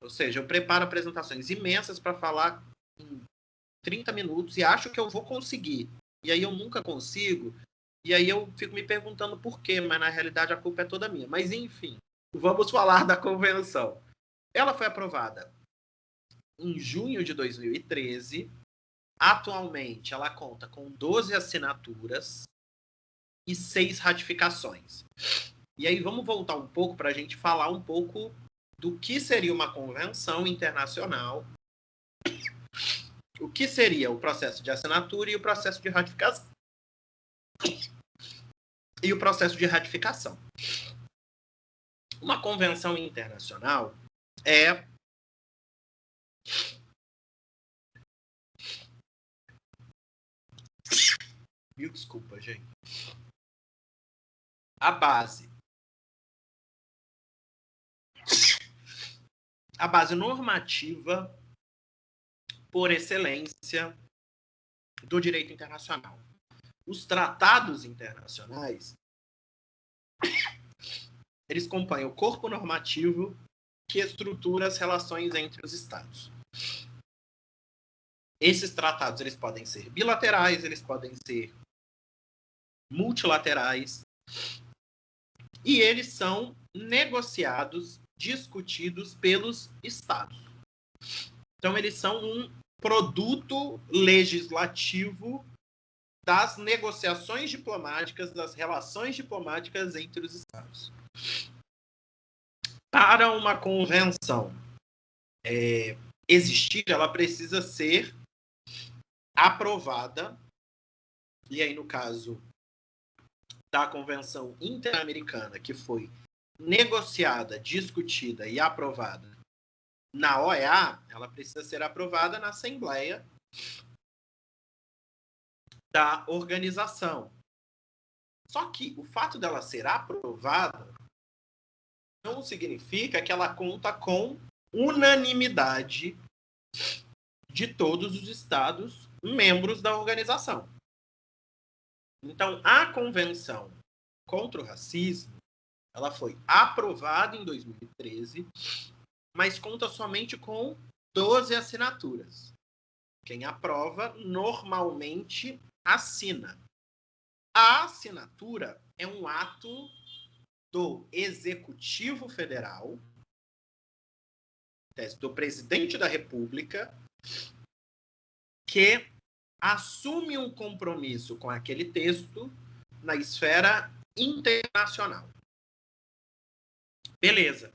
S3: Ou seja, eu preparo apresentações imensas para falar em 30 minutos e acho que eu vou conseguir. E aí eu nunca consigo. E aí eu fico me perguntando por quê, mas na realidade a culpa é toda minha. Mas enfim, vamos falar da convenção. Ela foi aprovada em junho de 2013. Atualmente ela conta com 12 assinaturas e 6 ratificações. E aí vamos voltar um pouco para a gente falar um pouco do que seria uma convenção internacional, o que seria o processo de assinatura e o processo de ratificação. Uma convenção internacional é Mil desculpas, gente. A base normativa por excelência do direito internacional. Os tratados internacionais, eles compõem o corpo normativo que estrutura as relações entre os Estados. Esses tratados, eles podem ser bilaterais, eles podem ser multilaterais, e eles são negociados, discutidos pelos Estados. Então, eles são um produto legislativo das negociações diplomáticas, das relações diplomáticas entre os Estados. Para uma convenção existir, ela precisa ser aprovada, e aí, no caso da Convenção Interamericana, que foi negociada, discutida e aprovada na OEA, ela precisa ser aprovada na Assembleia da organização. Só que o fato dela ser aprovada não significa que ela conta com unanimidade de todos os estados membros da organização. Então, a Convenção contra o Racismo, ela foi aprovada em 2013, mas conta somente com 12 assinaturas. Quem aprova, normalmente, assina. A assinatura é um ato do Executivo Federal, do Presidente da República, que assume um compromisso com aquele texto na esfera internacional. Beleza.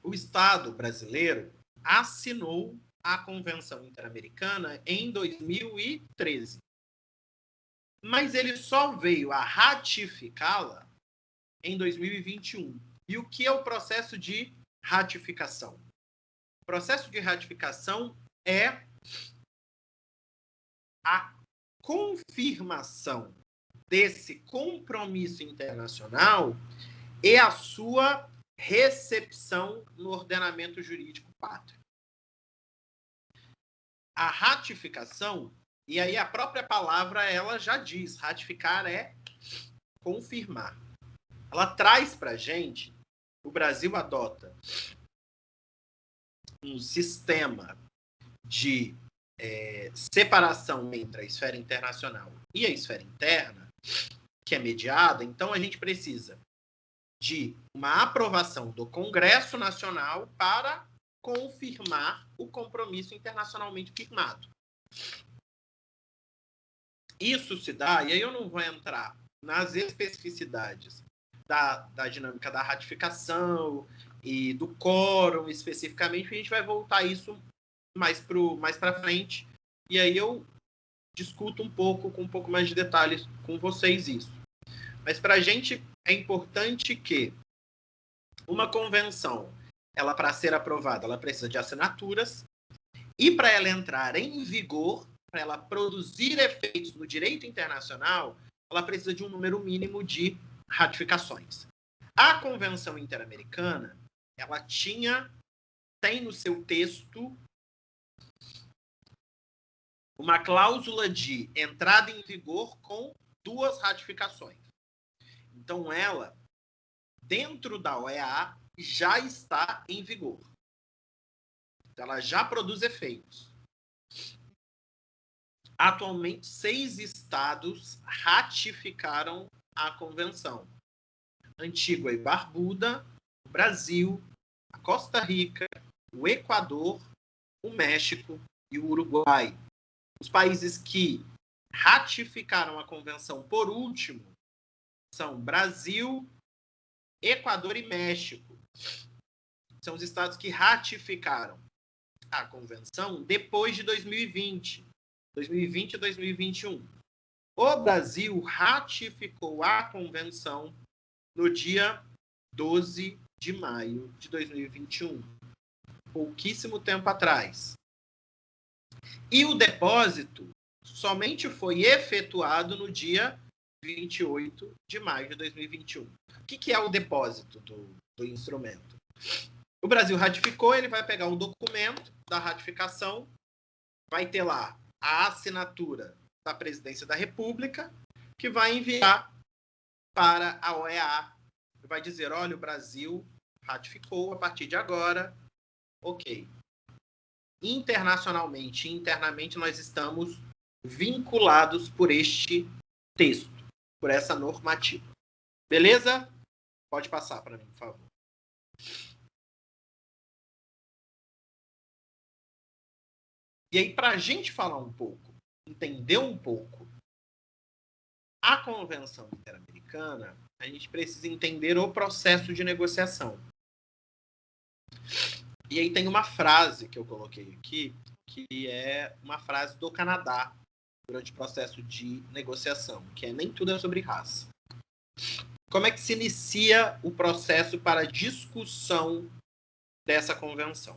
S3: O Estado brasileiro assinou a Convenção Interamericana em 2013. Mas ele só veio a ratificá-la em 2021. E o que é o processo de ratificação? O processo de ratificação é a confirmação desse compromisso internacional e a sua recepção no ordenamento jurídico pátrio. A ratificação, e aí a própria palavra ela já diz, ratificar é confirmar. Ela traz para a gente, o Brasil adota um sistema de separação entre a esfera internacional e a esfera interna, que é mediada. Então, a gente precisa de uma aprovação do Congresso Nacional para confirmar o compromisso internacionalmente firmado. Isso se dá, e aí eu não vou entrar nas especificidades da dinâmica da ratificação e do quórum especificamente, porque a gente vai voltar a isso mais para frente, e aí eu discuto com um pouco mais de detalhes com vocês isso. Mas para a gente é importante que uma convenção, ela para ser aprovada, ela precisa de assinaturas, e para ela entrar em vigor, para ela produzir efeitos no direito internacional, ela precisa de um número mínimo de ratificações. A Convenção Interamericana, ela tem no seu texto uma cláusula de entrada em vigor com 2 ratificações. Então, ela, dentro da OEA, já está em vigor. Ela já produz efeitos. Atualmente, 6 estados ratificaram a convenção. Antigua e Barbuda, o Brasil, a Costa Rica, o Equador, o México e o Uruguai. Os países que ratificaram a convenção por último são Brasil, Equador e México. São os estados que ratificaram a convenção depois de 2020 e 2021. O Brasil ratificou a convenção no dia 12 de maio de 2021, pouquíssimo tempo atrás. E o depósito somente foi efetuado no dia 28 de maio de 2021. O que é o depósito do instrumento? O Brasil ratificou, ele vai pegar o documento da ratificação, vai ter lá a assinatura da Presidência da República, que vai enviar para a OEA. Vai dizer, olha, o Brasil ratificou a partir de agora, ok. Internacionalmente e internamente nós estamos vinculados por este texto, por essa normativa. Beleza? Pode passar para mim, por favor. E aí, para a gente falar um pouco, entender um pouco a Convenção Interamericana, a gente precisa entender o processo de negociação. E aí tem uma frase que eu coloquei aqui, que é uma frase do Canadá, durante o processo de negociação, que é nem tudo é sobre raça. Como é que se inicia o processo para a discussão dessa convenção?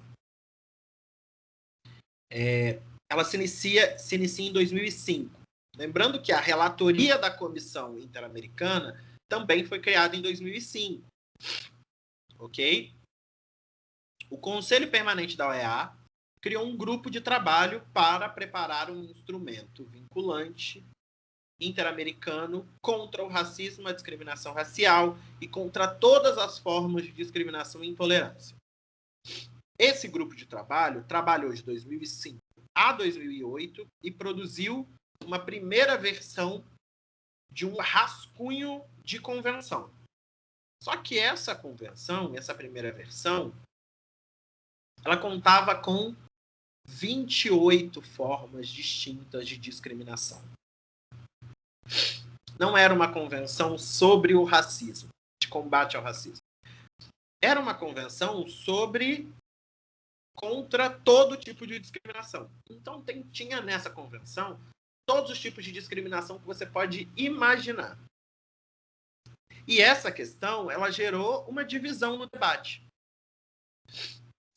S3: Ela se inicia em 2005. Lembrando que a relatoria da Comissão Interamericana também foi criada em 2005. Ok? O Conselho Permanente da OEA criou um grupo de trabalho para preparar um instrumento vinculante interamericano contra o racismo, a discriminação racial e contra todas as formas de discriminação e intolerância. Esse grupo de trabalho trabalhou de 2005 a 2008 e produziu uma primeira versão de um rascunho de convenção. Só que essa convenção, essa primeira versão, ela contava com 28 formas distintas de discriminação. Não era uma convenção sobre o racismo, de combate ao racismo. Era uma convenção contra todo tipo de discriminação. Então, tinha nessa convenção todos os tipos de discriminação que você pode imaginar. E essa questão, ela gerou uma divisão no debate.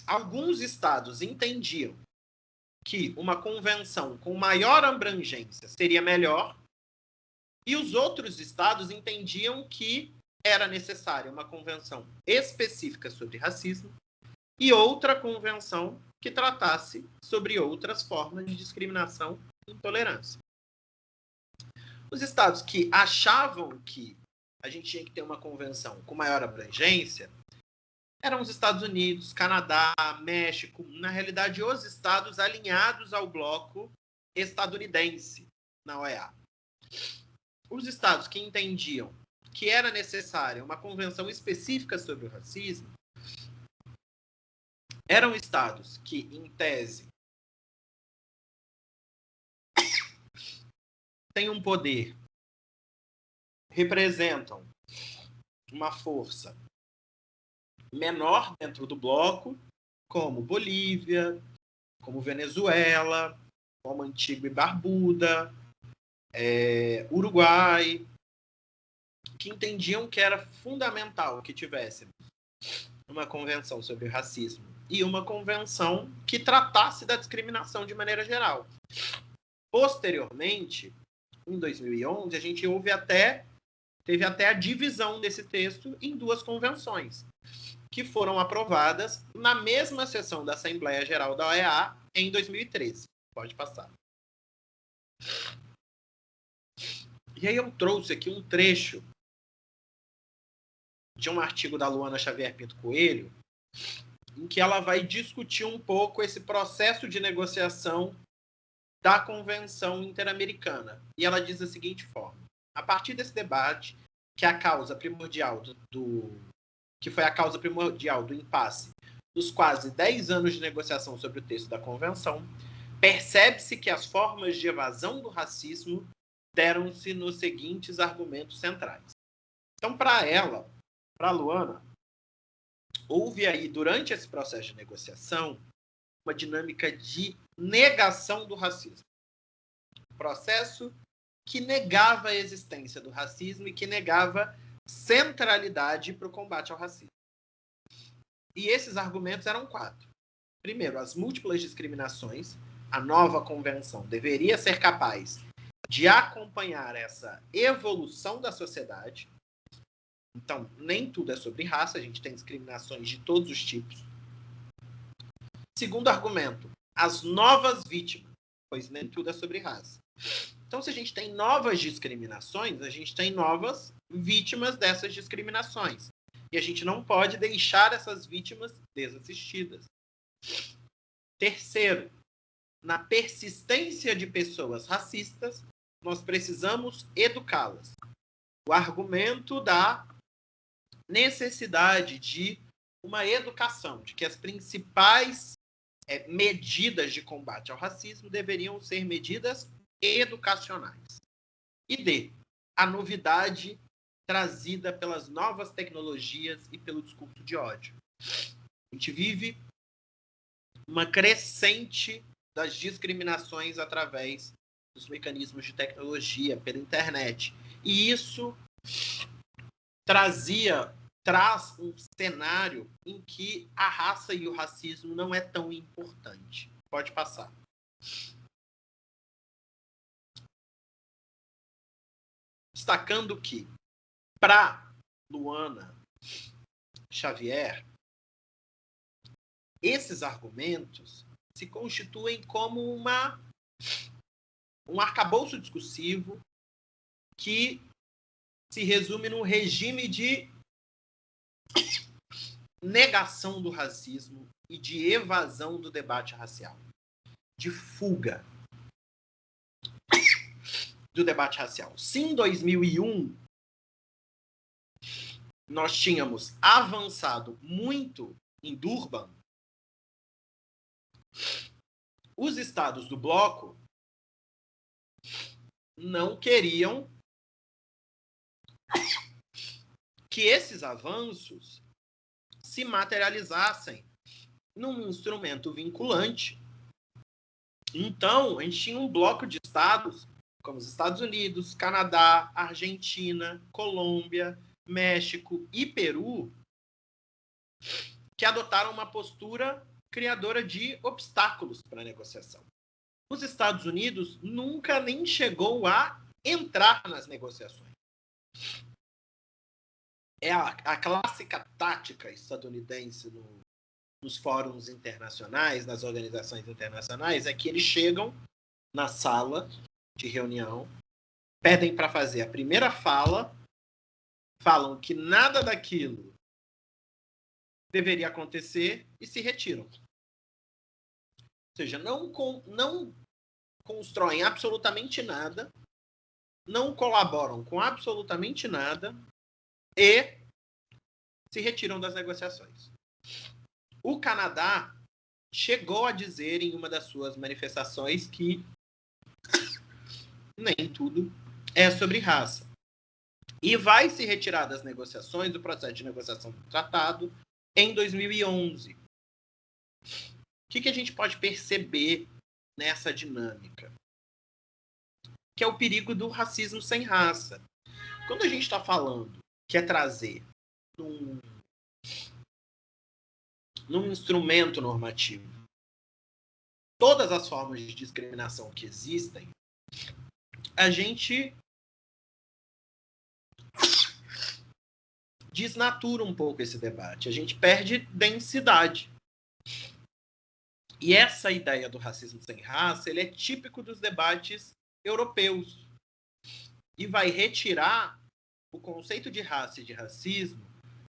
S3: Alguns estados entendiam que uma convenção com maior abrangência seria melhor, e os outros estados entendiam que era necessária uma convenção específica sobre racismo e outra convenção que tratasse sobre outras formas de discriminação e intolerância. Os estados que achavam que a gente tinha que ter uma convenção com maior abrangência eram os Estados Unidos, Canadá, México, na realidade, os estados alinhados ao bloco estadunidense na OEA. Os estados que entendiam que era necessária uma convenção específica sobre o racismo eram estados que, em tese, têm um poder, representam uma força menor dentro do bloco, como Bolívia, como Venezuela, como Antigua e Barbuda, Uruguai, que entendiam que era fundamental que tivéssemos uma convenção sobre o racismo e uma convenção que tratasse da discriminação de maneira geral. Posteriormente, em 2011, a gente teve até a divisão desse texto em duas convenções, que foram aprovadas na mesma sessão da Assembleia Geral da OEA em 2013. Pode passar. E aí eu trouxe aqui um trecho de um artigo da Luana Xavier Pinto Coelho, em que ela vai discutir um pouco esse processo de negociação da Convenção Interamericana. E ela diz da seguinte forma: a partir desse debate, que é a causa primordial que foi a causa primordial do impasse dos quase 10 anos de negociação sobre o texto da Convenção, percebe-se que as formas de evasão do racismo deram-se nos seguintes argumentos centrais. Então, para Luana, houve aí, durante esse processo de negociação, uma dinâmica de negação do racismo. Processo que negava a existência do racismo e que negava centralidade para o combate ao racismo. E esses argumentos eram 4. Primeiro, as múltiplas discriminações. A nova convenção deveria ser capaz de acompanhar essa evolução da sociedade. Então, nem tudo é sobre raça, a gente tem discriminações de todos os tipos. Segundo argumento, as novas vítimas, pois nem tudo é sobre raça. Então, se a gente tem novas discriminações, a gente tem novas vítimas dessas discriminações. E a gente não pode deixar essas vítimas desassistidas. Terceiro, na persistência de pessoas racistas, nós precisamos educá-las. O argumento da necessidade de uma educação, de que as principais medidas de combate ao racismo deveriam ser medidas educacionais. E D, a novidade trazida pelas novas tecnologias e pelo discurso de ódio. A gente vive uma crescente das discriminações através dos mecanismos de tecnologia, pela internet. E isso traz um cenário em que a raça e o racismo não é tão importante. Pode passar. Destacando que, para Luana Xavier, esses argumentos se constituem como um arcabouço discursivo que se resume num regime de negação do racismo e de evasão do debate racial, de fuga do debate racial. Se em 2001 nós tínhamos avançado muito em Durban, os estados do bloco não queriam que esses avanços se materializassem num instrumento vinculante. Então, a gente tinha um bloco de estados, como os Estados Unidos, Canadá, Argentina, Colômbia, México e Peru, que adotaram uma postura criadora de obstáculos para a negociação. Os Estados Unidos nunca nem chegou a entrar nas negociações. É a clássica tática estadunidense nos fóruns internacionais, nas organizações internacionais, é que eles chegam na sala de reunião, pedem para fazer a primeira fala, falam que nada daquilo deveria acontecer e se retiram. Ou seja, não constroem absolutamente nada, não colaboram com absolutamente nada e se retiram das negociações. O Canadá chegou a dizer em uma das suas manifestações que nem tudo é sobre raça. E vai se retirar das negociações, do processo de negociação do tratado, em 2011. O que a gente pode perceber nessa dinâmica? Que é o perigo do racismo sem raça. Quando a gente está falando que é trazer num instrumento normativo todas as formas de discriminação que existem, a gente desnatura um pouco esse debate. A gente perde densidade. E essa ideia do racismo sem raça, ele é típico dos debates europeus. E vai retirar o conceito de raça e de racismo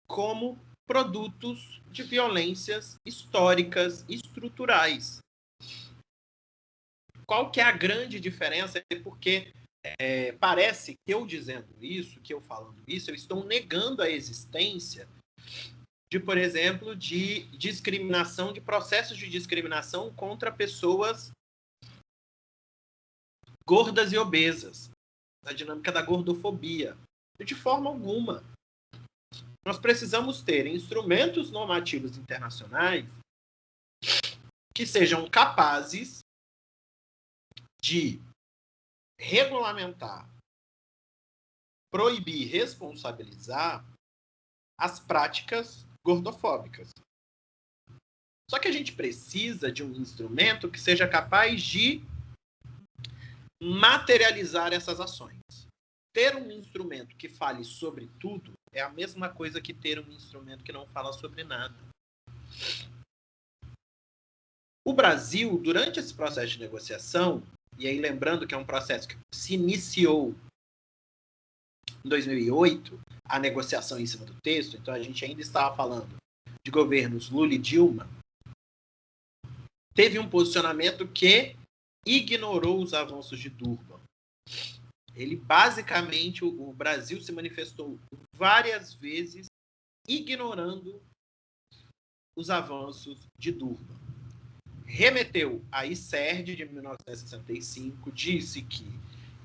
S3: como produtos de violências históricas e estruturais. Qual que é a grande diferença? Porque parece que eu dizendo isso, que eu falando isso, eu estou negando a existência de, por exemplo, de discriminação, de processos de discriminação contra pessoas gordas e obesas, a dinâmica da gordofobia. De forma alguma. Nós precisamos ter instrumentos normativos internacionais que sejam capazes de regulamentar, proibir, responsabilizar as práticas gordofóbicas. Só que a gente precisa de um instrumento que seja capaz de materializar essas ações. Ter um instrumento que fale sobre tudo é a mesma coisa que ter um instrumento que não fala sobre nada. O Brasil, durante esse processo de negociação, e aí lembrando que é um processo que se iniciou em 2008, a negociação em cima do texto, então a gente ainda estava falando de governos Lula e Dilma, teve um posicionamento que ignorou os avanços de Durban. Ele basicamente, o Brasil se manifestou várias vezes ignorando os avanços de Durban. Remeteu à ICERD de 1965, disse que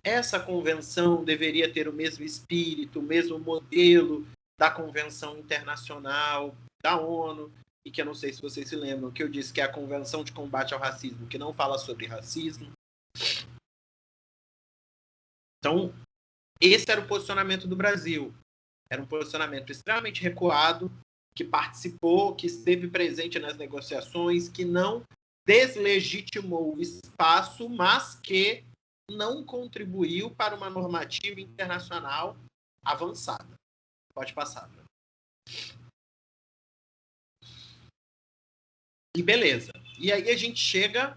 S3: essa convenção deveria ter o mesmo espírito, o mesmo modelo da Convenção Internacional da ONU, e que eu não sei se vocês se lembram, que eu disse que é a Convenção de Combate ao Racismo, que não fala sobre racismo. Então, esse era o posicionamento do Brasil. Era um posicionamento extremamente recuado, que participou, que esteve presente nas negociações, que não deslegitimou o espaço, mas que não contribuiu para uma normativa internacional avançada. Pode passar. E beleza. E aí a gente chega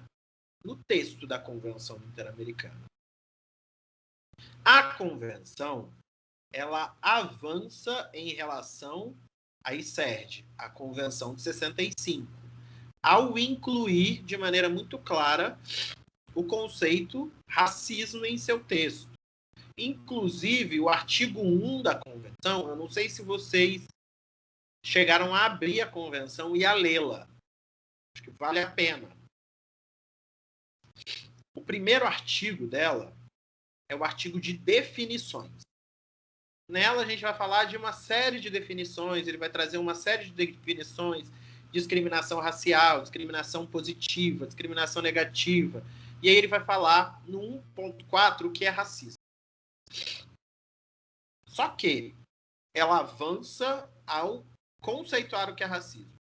S3: no texto da Convenção Interamericana. A Convenção, ela avança em relação à ICERD, a Convenção de 65, ao incluir de maneira muito clara o conceito racismo em seu texto. Inclusive, o artigo 1 da Convenção, eu não sei se vocês chegaram a abrir a Convenção e a lê-la. Acho que vale a pena. O primeiro artigo dela é o artigo de definições. Nela, a gente vai falar de uma série de definições, ele vai trazer uma série de definições: discriminação racial, discriminação positiva, discriminação negativa. E aí ele vai falar no 1.4 o que é racismo. Só que ela avança ao conceituar o que é racismo.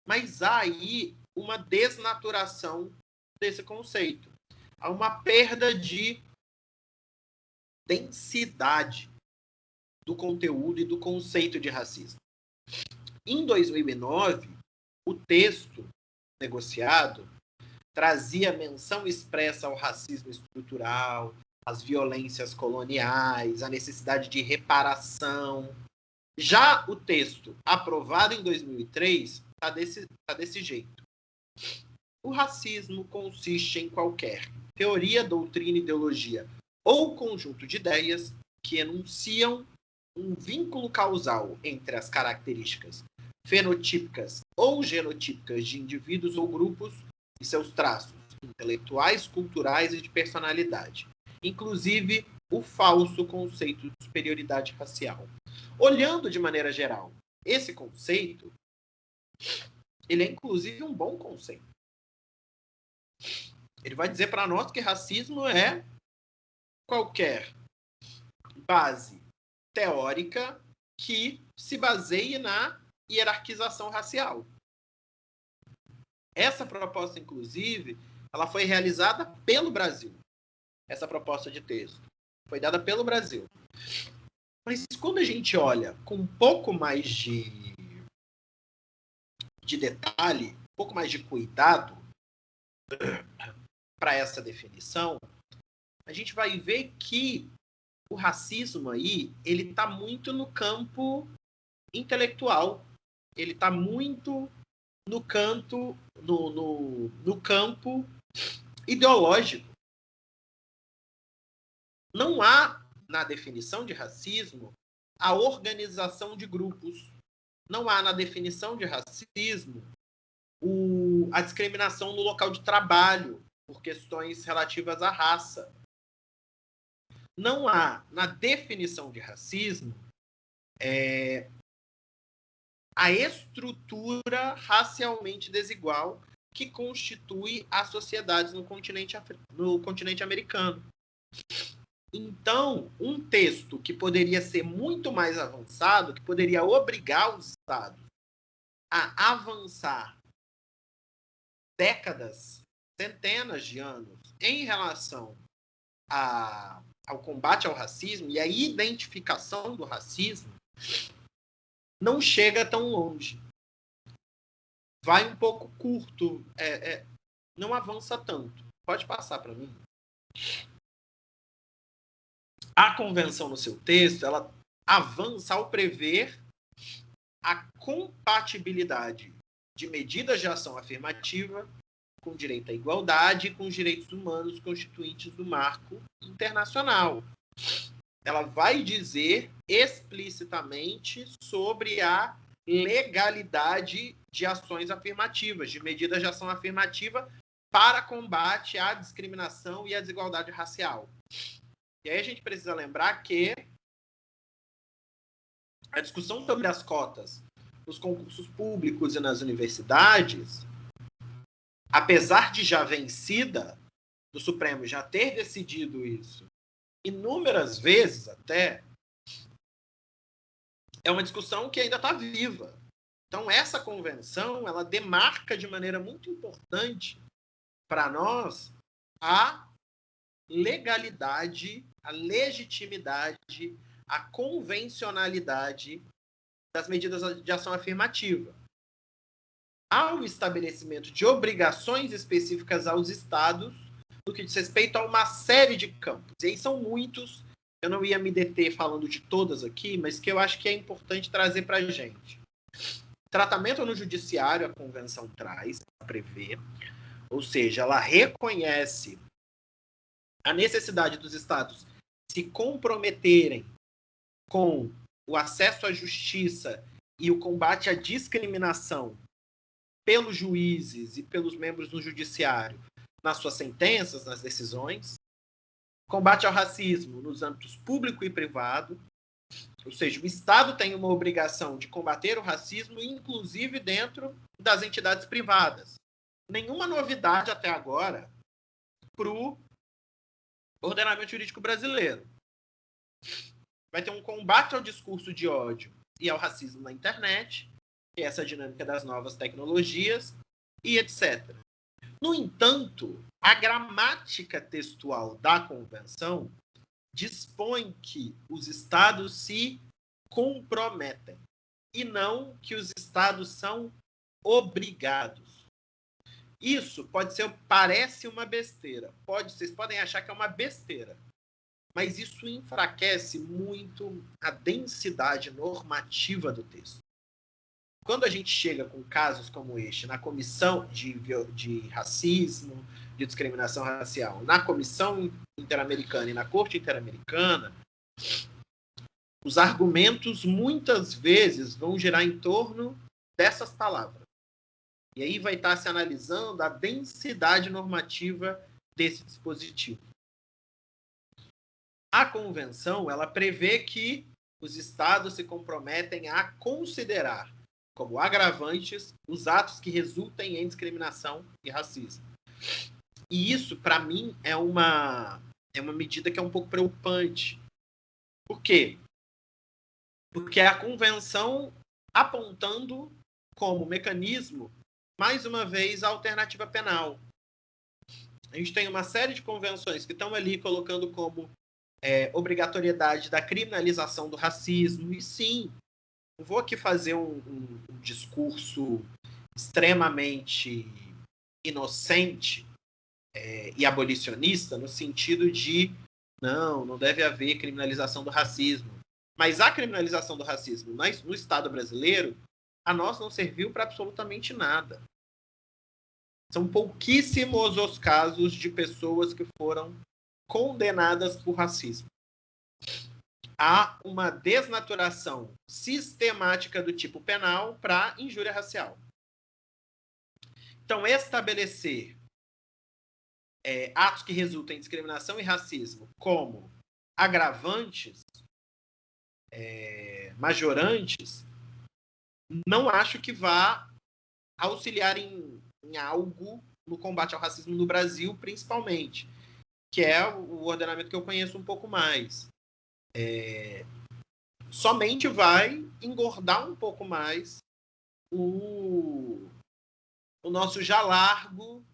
S3: Mas há aí uma desnaturação desse conceito. Há uma perda de densidade do conteúdo e do conceito de racismo. Em 2009, o texto negociado trazia menção expressa ao racismo estrutural, às violências coloniais, à necessidade de reparação. Já o texto aprovado em 2003 está desse jeito. O racismo consiste em qualquer teoria, doutrina, ideologia ou conjunto de ideias que enunciam um vínculo causal entre as características fenotípicas ou genotípicas de indivíduos ou grupos e seus traços intelectuais, culturais e de personalidade, inclusive o falso conceito de superioridade racial. Olhando de maneira geral, esse conceito, ele é inclusive um bom conceito. Ele vai dizer para nós que racismo é qualquer base teórica que se baseie na hierarquização racial. Essa proposta, inclusive, ela foi realizada pelo Brasil. Essa proposta de texto foi dada pelo Brasil. Mas quando a gente olha com um pouco mais de detalhe, um pouco mais de cuidado para essa definição, a gente vai ver que o racismo aí, ele está muito no campo intelectual, ele está muito no campo ideológico. Não há, na definição de racismo, a organização de grupos. Não há, na definição de racismo, a discriminação no local de trabalho por questões relativas à raça. Não há, na definição de racismo, a estrutura racialmente desigual que constitui as sociedades no continente americano. Então, um texto que poderia ser muito mais avançado, que poderia obrigar os estados a avançar décadas, centenas de anos em relação ao combate ao racismo e à identificação do racismo, não chega tão longe. Vai um pouco curto, não avança tanto. Pode passar para mim. A convenção, no seu texto, ela avança ao prever a compatibilidade de medidas de ação afirmativa com direito à igualdade e com os direitos humanos constituintes do marco internacional. Ela vai dizer explicitamente sobre a legalidade de ações afirmativas, de medidas de ação afirmativa para combate à discriminação e à desigualdade racial. E aí a gente precisa lembrar que a discussão sobre as cotas nos concursos públicos e nas universidades, apesar de já vencida, do Supremo já ter decidido isso inúmeras vezes até, é uma discussão que ainda está viva. Então, essa convenção, ela demarca de maneira muito importante para nós a legalidade, a legitimidade, a convencionalidade das medidas de ação afirmativa. ao estabelecimento de obrigações específicas aos estados no que diz respeito a uma série de campos. E aí são muitos, eu não ia me deter falando de todas aqui, mas que eu acho que é importante trazer para a gente. Tratamento no judiciário, a Convenção traz, prevê, ou seja, ela reconhece a necessidade dos estados se comprometerem com o acesso à justiça e o combate à discriminação pelos juízes e pelos membros do judiciário nas suas sentenças, nas decisões. Combate ao racismo nos âmbitos público e privado, ou seja, o Estado tem uma obrigação de combater o racismo, inclusive dentro das entidades privadas. Nenhuma novidade até agora para o ordenamento jurídico brasileiro. Vai ter um combate ao discurso de ódio e ao racismo na internet, que é essa dinâmica das novas tecnologias, e etc. No entanto, a gramática textual da Convenção dispõe que os estados se comprometem e não que os estados são obrigados. Isso parece uma besteira. Vocês podem achar que é uma besteira. Mas isso enfraquece muito a densidade normativa do texto. Quando a gente chega com casos como este na comissão de racismo, de discriminação racial, na comissão interamericana e na corte interamericana, os argumentos muitas vezes vão girar em torno dessas palavras. E aí vai estar se analisando a densidade normativa desse dispositivo. A convenção, ela prevê que os estados se comprometem a considerar como agravantes os atos que resultem em discriminação e racismo. E isso, para mim, é uma medida que é um pouco preocupante. Por quê? Porque é a convenção apontando como mecanismo, mais uma vez, a alternativa penal. A gente tem uma série de convenções que estão ali colocando como obrigatoriedade da criminalização do racismo. E sim, não vou aqui fazer um discurso extremamente inocente e abolicionista, no sentido de não deve haver criminalização do racismo. Mas a criminalização do racismo no Estado brasileiro, a nós não serviu para absolutamente nada. São pouquíssimos os casos de pessoas que foram condenadas por racismo. Há uma desnaturação sistemática do tipo penal para injúria racial. Então, estabelecer atos que resultam em discriminação e racismo como agravantes, majorantes, não acho que vá auxiliar em algo no combate ao racismo no Brasil, principalmente, que é o ordenamento que eu conheço um pouco mais. Somente vai engordar um pouco mais o nosso já largo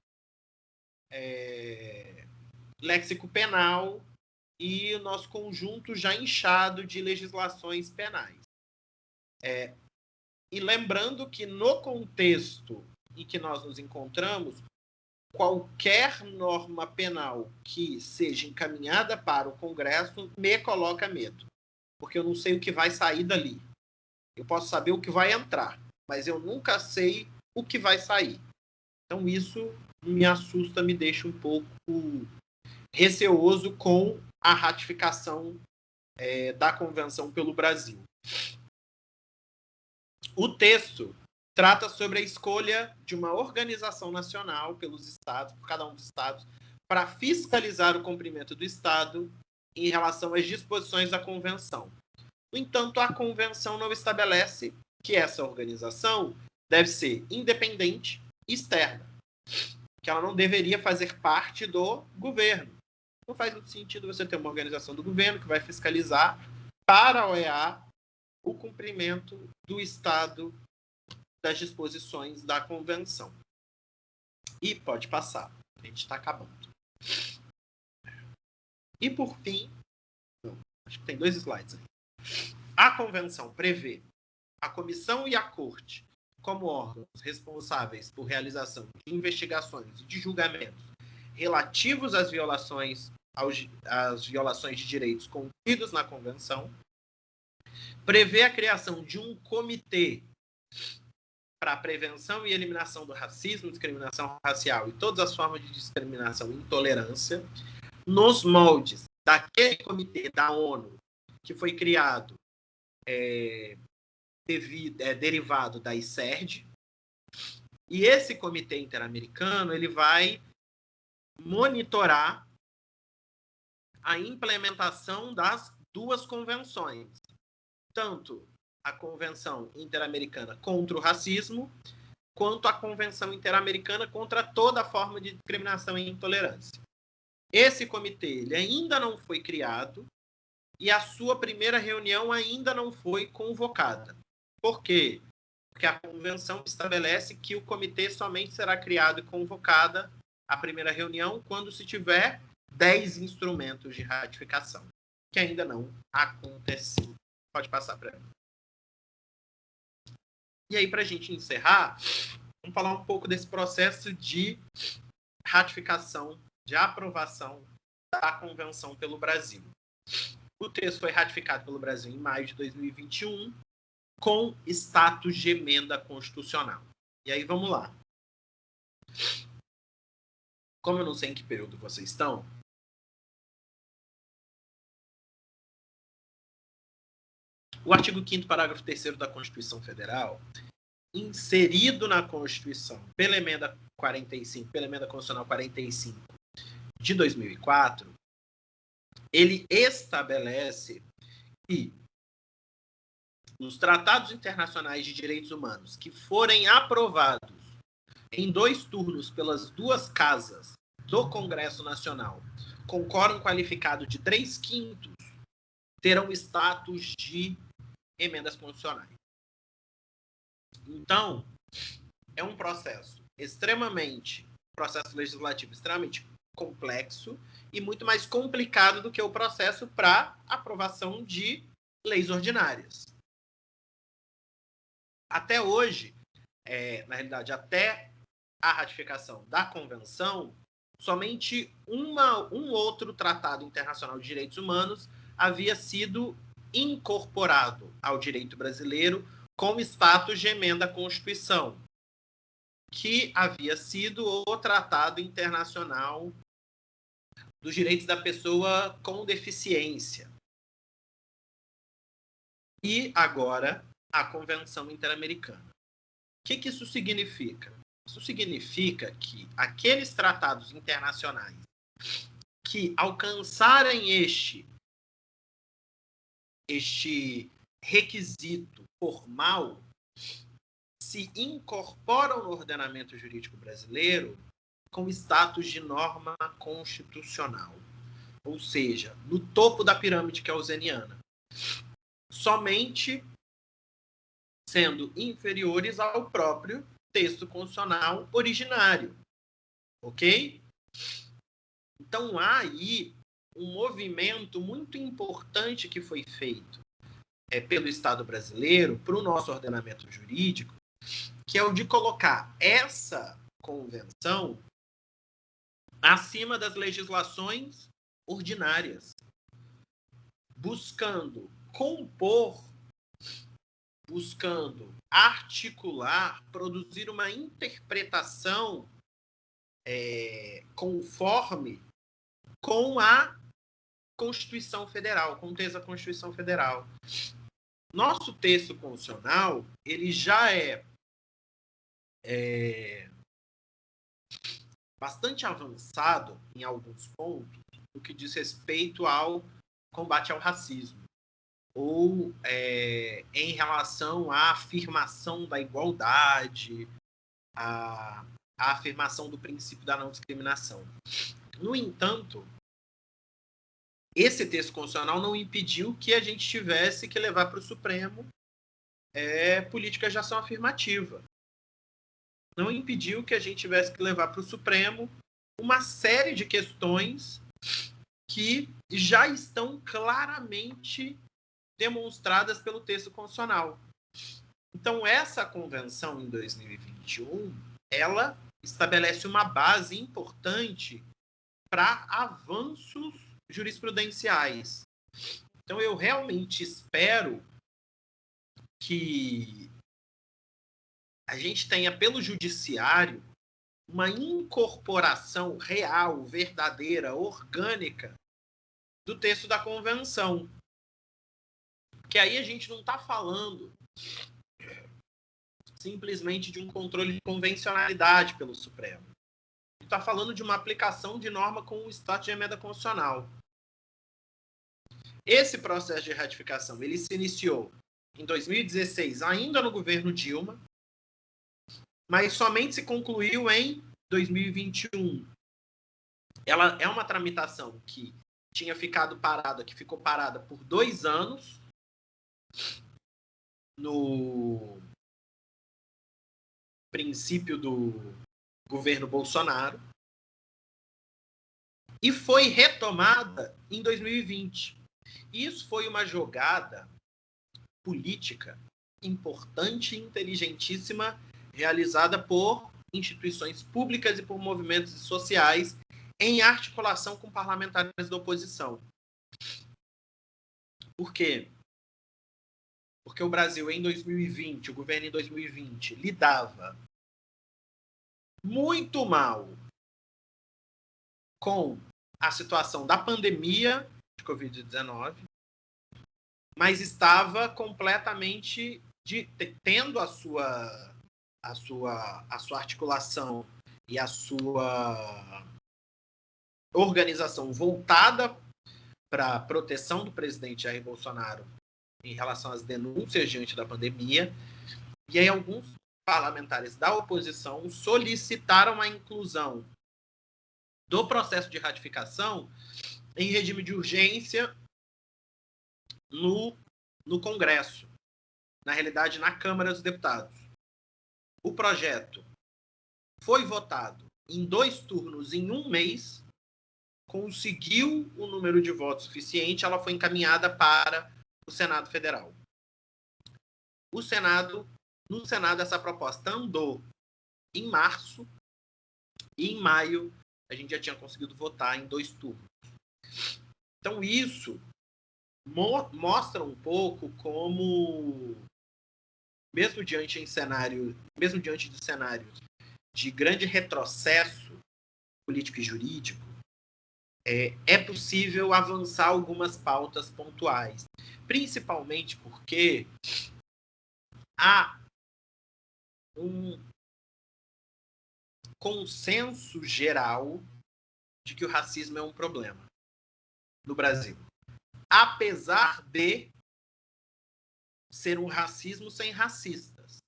S3: léxico penal e o nosso conjunto já inchado de legislações penais. E lembrando que no contexto em que nós nos encontramos, qualquer norma penal que seja encaminhada para o Congresso me coloca medo, porque eu não sei o que vai sair dali. Eu posso saber o que vai entrar, mas eu nunca sei o que vai sair. Então isso me assusta, me deixa um pouco receoso com a ratificação da Convenção pelo Brasil. O texto trata sobre a escolha de uma organização nacional pelos estados, por cada um dos estados, para fiscalizar o cumprimento do Estado em relação às disposições da Convenção. No entanto, a Convenção não estabelece que essa organização deve ser independente e externa, que ela não deveria fazer parte do governo. Não faz muito sentido você ter uma organização do governo que vai fiscalizar para a OEA o cumprimento do Estado das disposições da Convenção. E pode passar. A gente está acabando. E por fim, acho que tem 2 slides aí. A Convenção prevê a Comissão e a Corte como órgãos responsáveis por realização de investigações e de julgamentos relativos às violações de direitos contidos na Convenção, prevê a criação de um comitê para a prevenção e eliminação do racismo, discriminação racial e todas as formas de discriminação e intolerância, nos moldes daquele comitê da ONU que foi criado derivado da ICERD. E esse comitê interamericano ele vai monitorar a implementação das duas convenções, tanto a Convenção Interamericana contra o Racismo, quanto a Convenção Interamericana contra toda forma de discriminação e intolerância. Esse comitê ele ainda não foi criado e a sua primeira reunião ainda não foi convocada. Por quê? Porque a Convenção estabelece que o comitê somente será criado e convocada a primeira reunião quando se tiver 10 instrumentos de ratificação, que ainda não aconteceu. Pode passar para mim. E aí, para a gente encerrar, vamos falar um pouco desse processo de ratificação, de aprovação da Convenção pelo Brasil. O texto foi ratificado pelo Brasil em maio de 2021, com status de emenda constitucional. E aí, vamos lá. Como eu não sei em que período vocês estão, o artigo 5º, parágrafo 3º da Constituição Federal, inserido na Constituição pela emenda 45, pela emenda constitucional 45 de 2004, ele estabelece que os tratados internacionais de direitos humanos que forem aprovados em 2 turnos pelas 2 casas do Congresso Nacional, com quórum qualificado de 3/5, terão status de emendas constitucionais. Então, é um processo legislativo extremamente complexo e muito mais complicado do que o processo para aprovação de leis ordinárias. Até hoje, na realidade, até a ratificação da Convenção, somente um outro tratado internacional de direitos humanos havia sido incorporado ao direito brasileiro com status de emenda à Constituição, que havia sido o Tratado Internacional dos Direitos da Pessoa com Deficiência. E agora, a Convenção Interamericana. O que isso significa? Isso significa que aqueles tratados internacionais que alcançarem este requisito formal se incorporam no ordenamento jurídico brasileiro com status de norma constitucional. Ou seja, no topo da pirâmide keynesiana, somente sendo inferiores ao próprio texto constitucional originário. Ok? Então, há aí um movimento muito importante que foi feito pelo Estado brasileiro para o nosso ordenamento jurídico, que é o de colocar essa convenção acima das legislações ordinárias, buscando compor, buscando articular, produzir uma interpretação conforme com a Constituição Federal, com o texto da Constituição Federal. Nosso texto constitucional, ele já é bastante avançado em alguns pontos no que diz respeito ao combate ao racismo, ou em relação à afirmação da igualdade, à afirmação do princípio da não discriminação. No entanto, esse texto constitucional não impediu que a gente tivesse que levar para o Supremo políticas de ação afirmativa. Não impediu que a gente tivesse que levar para o Supremo uma série de questões que já estão claramente demonstradas pelo texto constitucional. Então, essa convenção em 2021, ela estabelece uma base importante para avanços jurisprudenciais. Então, eu realmente espero que a gente tenha, pelo judiciário, uma incorporação real, verdadeira, orgânica do texto da convenção. Que aí a gente não está falando simplesmente de um controle de convencionalidade pelo Supremo. A gente está falando de uma aplicação de norma com o status de emenda constitucional. Esse processo de ratificação ele se iniciou em 2016, ainda no governo Dilma, mas somente se concluiu em 2021. Ela é uma tramitação que tinha ficado parada, que ficou parada por 2 anos no princípio do governo Bolsonaro e foi retomada em 2020. Isso foi uma jogada política importante e inteligentíssima realizada por instituições públicas e por movimentos sociais em articulação com parlamentares da oposição. Por quê? Porque o Brasil, em 2020, o governo em 2020, lidava muito mal com a situação da pandemia de Covid-19, mas estava completamente tendo a sua articulação e a sua organização voltada para a proteção do presidente Jair Bolsonaro em relação às denúncias diante da pandemia. E aí alguns parlamentares da oposição solicitaram a inclusão do processo de ratificação em regime de urgência no Congresso, na realidade na Câmara dos Deputados. O projeto foi votado em 2 turnos em 1 mês, conseguiu o número de votos suficiente, ela foi encaminhada para o Senado Federal. No Senado, essa proposta andou em março e em maio a gente já tinha conseguido votar em 2 turnos. Então isso mostra um pouco como, mesmo diante de cenários de grande retrocesso político e jurídico, é possível avançar algumas pautas pontuais, principalmente porque há um consenso geral de que o racismo é um problema no Brasil, apesar de ser um racismo sem racistas.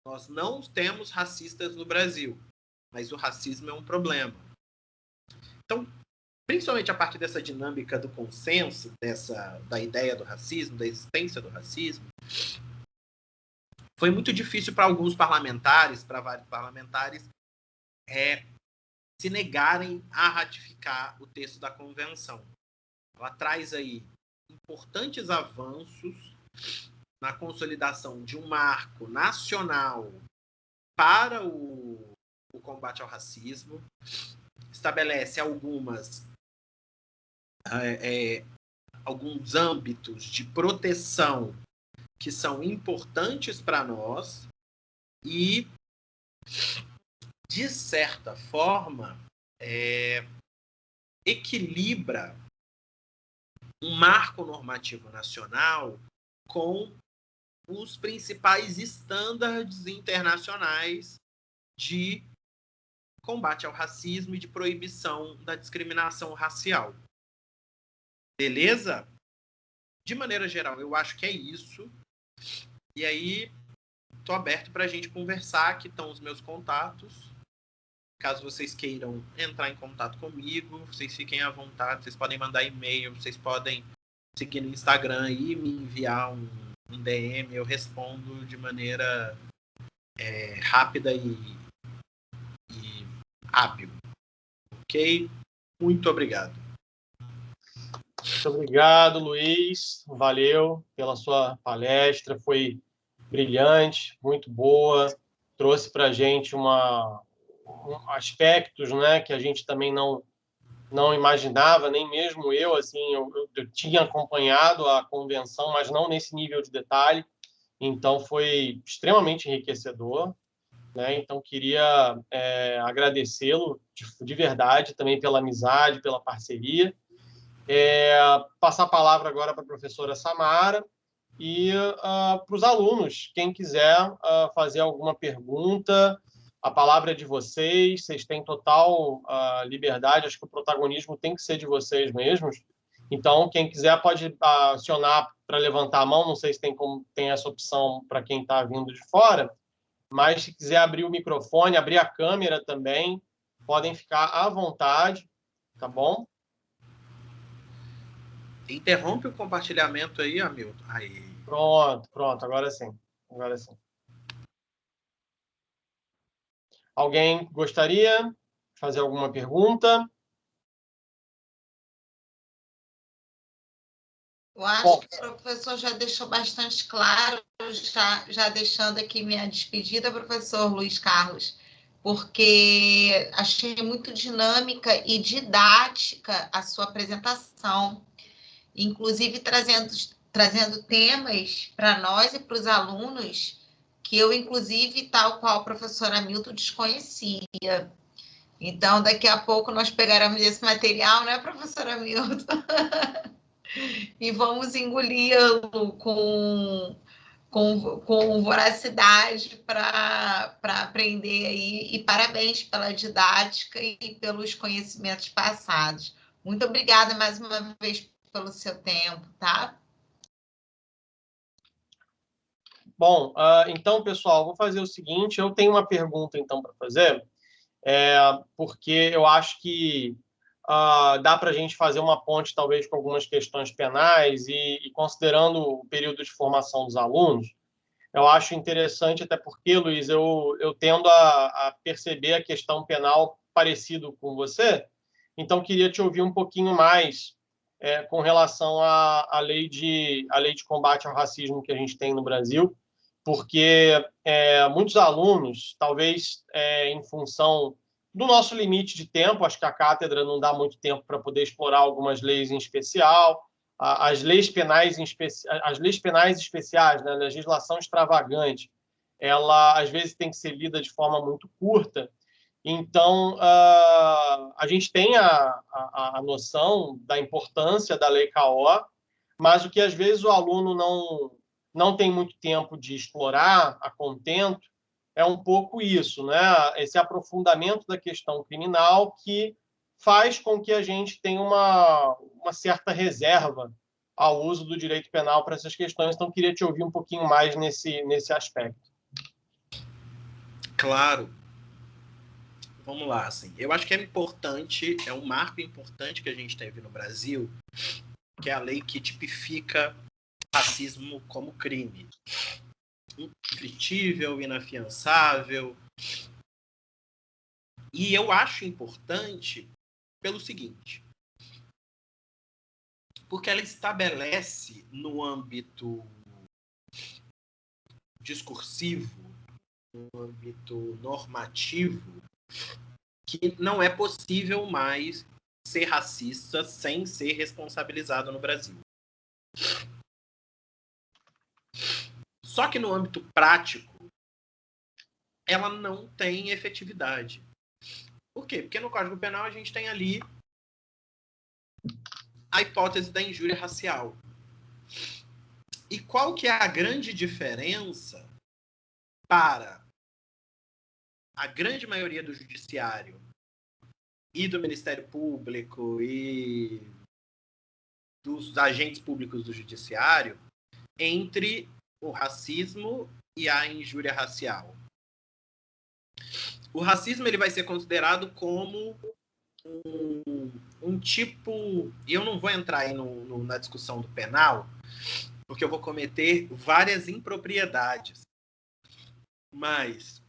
S3: Nós não temos racistas no Brasil, mas o racismo é um problema. Então, principalmente a partir dessa dinâmica do consenso, da ideia do racismo, da existência do racismo, foi muito difícil para alguns parlamentares, para vários parlamentares, se negarem a ratificar o texto da convenção. Ela traz aí importantes avanços na consolidação de um marco nacional para o combate ao racismo, estabelece alguns âmbitos de proteção que são importantes para nós e, de certa forma, equilibra um marco normativo nacional com os principais estándares internacionais de combate ao racismo e de proibição da discriminação racial. Beleza? De maneira geral, eu acho que é isso. E aí, estou aberto para a gente conversar. Aqui estão os meus contatos. Caso vocês queiram entrar em contato comigo, vocês fiquem à vontade. Vocês podem mandar e-mail, vocês podem seguir no Instagram e me enviar um DM. Eu respondo de maneira rápida e hábil. Ok? Muito obrigado.
S1: Muito obrigado, Luiz. Valeu pela sua palestra. Foi brilhante, muito boa. Trouxe para a gente aspectos, né, que a gente também não imaginava, nem mesmo eu. Assim, eu tinha acompanhado a convenção, mas não nesse nível de detalhe. Então, foi extremamente enriquecedor. Né? Então, queria agradecê-lo de verdade também pela amizade, pela parceria. Passar a palavra agora para a professora Samara e para os alunos, quem quiser fazer alguma pergunta, a palavra é de vocês, vocês têm total liberdade, acho que o protagonismo tem que ser de vocês mesmos. Então, quem quiser pode acionar para levantar a mão, não sei se tem essa opção para quem está vindo de fora, mas se quiser abrir o microfone, abrir a câmera também, podem ficar à vontade, tá bom?
S3: Interrompe o compartilhamento aí, Hamilton. Aí.
S1: Pronto, agora sim. Alguém gostaria de fazer alguma pergunta?
S2: Eu acho que o professor já deixou bastante claro, já deixando aqui minha despedida, professor Luiz Carlos, porque achei muito dinâmica e didática a sua apresentação, inclusive trazendo temas para nós e para os alunos que eu, inclusive, tal qual o professor Hamilton, desconhecia. Então, daqui a pouco nós pegaremos esse material, né, professor Hamilton? E vamos engoli-lo com voracidade para aprender aí. E parabéns pela didática e pelos conhecimentos passados. Muito obrigada mais uma vez pelo seu tempo, tá?
S1: Bom, então, pessoal, vou fazer o seguinte, eu tenho uma pergunta, então, para fazer, porque eu acho que dá para a gente fazer uma ponte, talvez, com algumas questões penais e considerando o período de formação dos alunos, eu acho interessante, até porque, Luiz, eu tendo a perceber a questão penal parecido com você, então queria te ouvir um pouquinho mais com relação à lei de combate ao racismo que a gente tem no Brasil, porque muitos alunos, talvez em função do nosso limite de tempo, acho que a cátedra não dá muito tempo para poder explorar algumas leis em especial, as leis penais especiais, né, a legislação extravagante, ela às vezes tem que ser lida de forma muito curta. Então, a gente tem a noção da importância da Lei KO, mas o que às vezes o aluno não tem muito tempo de explorar a contento é um pouco isso, né? Esse aprofundamento da questão criminal que faz com que a gente tenha uma certa reserva ao uso do direito penal para essas questões. Então, queria te ouvir um pouquinho mais nesse aspecto.
S3: Claro. Vamos lá, assim. Eu acho que é importante, é um marco importante que a gente teve no Brasil, que é a lei que tipifica racismo como crime. Imprescritível, inafiançável. E eu acho importante pelo seguinte, porque ela estabelece no âmbito discursivo, no âmbito normativo, que não é possível mais ser racista sem ser responsabilizado no Brasil. Só que no âmbito prático, ela não tem efetividade. Por quê? Porque no Código Penal a gente tem ali a hipótese da injúria racial. E qual que é a grande diferença para a grande maioria do judiciário e do Ministério Público e dos agentes públicos do judiciário entre o racismo e a injúria racial? O racismo ele vai ser considerado como um tipo... E eu não vou entrar aí na discussão do penal, porque eu vou cometer várias impropriedades. Mas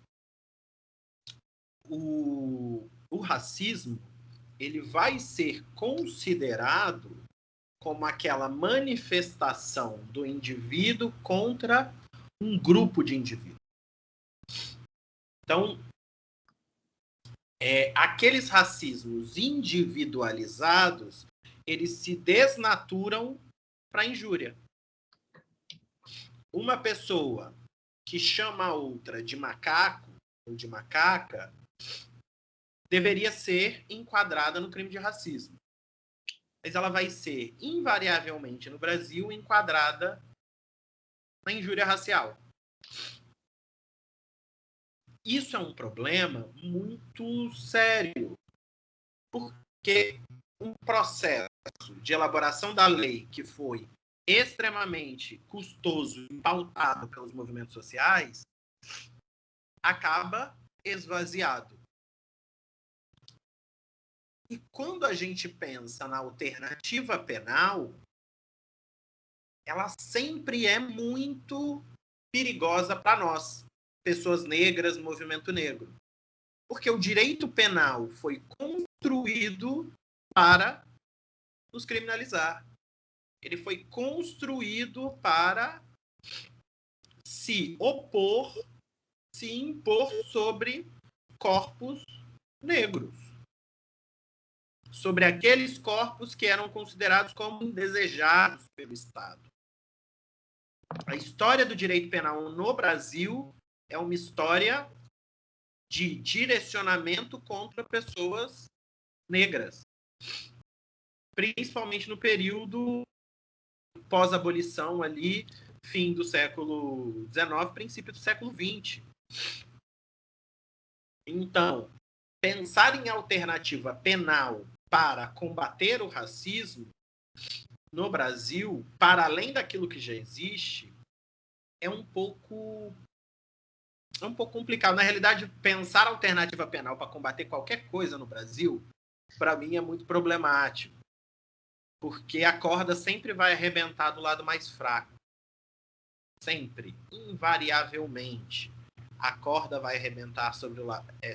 S3: o racismo ele vai ser considerado como aquela manifestação do indivíduo contra um grupo de indivíduos. Então, aqueles racismos individualizados, eles se desnaturam para injúria. Uma pessoa que chama a outra de macaco ou de macaca deveria ser enquadrada no crime de racismo. Mas ela vai ser, invariavelmente, no Brasil, enquadrada na injúria racial. Isso é um problema muito sério, porque um processo de elaboração da lei que foi extremamente custoso e pautado pelos movimentos sociais acaba esvaziado. E quando a gente pensa na alternativa penal, ela sempre é muito perigosa para nós, pessoas negras, movimento negro. Porque o direito penal foi construído para nos criminalizar. Ele foi construído para se opor, se impor sobre corpos negros. Sobre aqueles corpos que eram considerados como indesejados pelo Estado. A história do direito penal no Brasil é uma história de direcionamento contra pessoas negras. Principalmente no período pós-abolição ali, fim do século XIX, princípio do século XX. Então, pensar em alternativa penal para combater o racismo no Brasil, para além daquilo que já existe, é um pouco complicado. Na realidade, pensar alternativa penal para combater qualquer coisa no Brasil, para mim, é muito problemático. Porque a corda sempre vai arrebentar do lado mais fraco. Sempre, invariavelmente. A corda vai arrebentar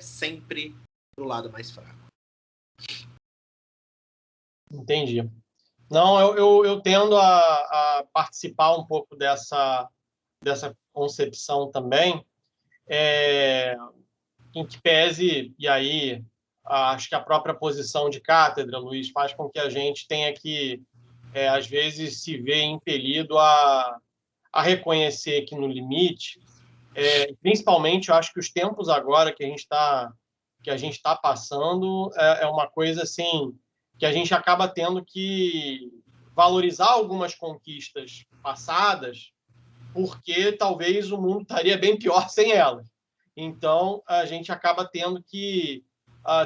S3: sempre do lado mais fraco.
S1: Entendi. Não, eu tendo a participar um pouco dessa concepção também, em que pese, e aí acho que a própria posição de cátedra, Luiz, faz com que a gente tenha que, às vezes, se ver impelido a reconhecer que no limite, principalmente, eu acho que os tempos agora que a gente está passando é uma coisa assim que a gente acaba tendo que valorizar algumas conquistas passadas, porque talvez o mundo estaria bem pior sem elas. Então, a gente acaba tendo que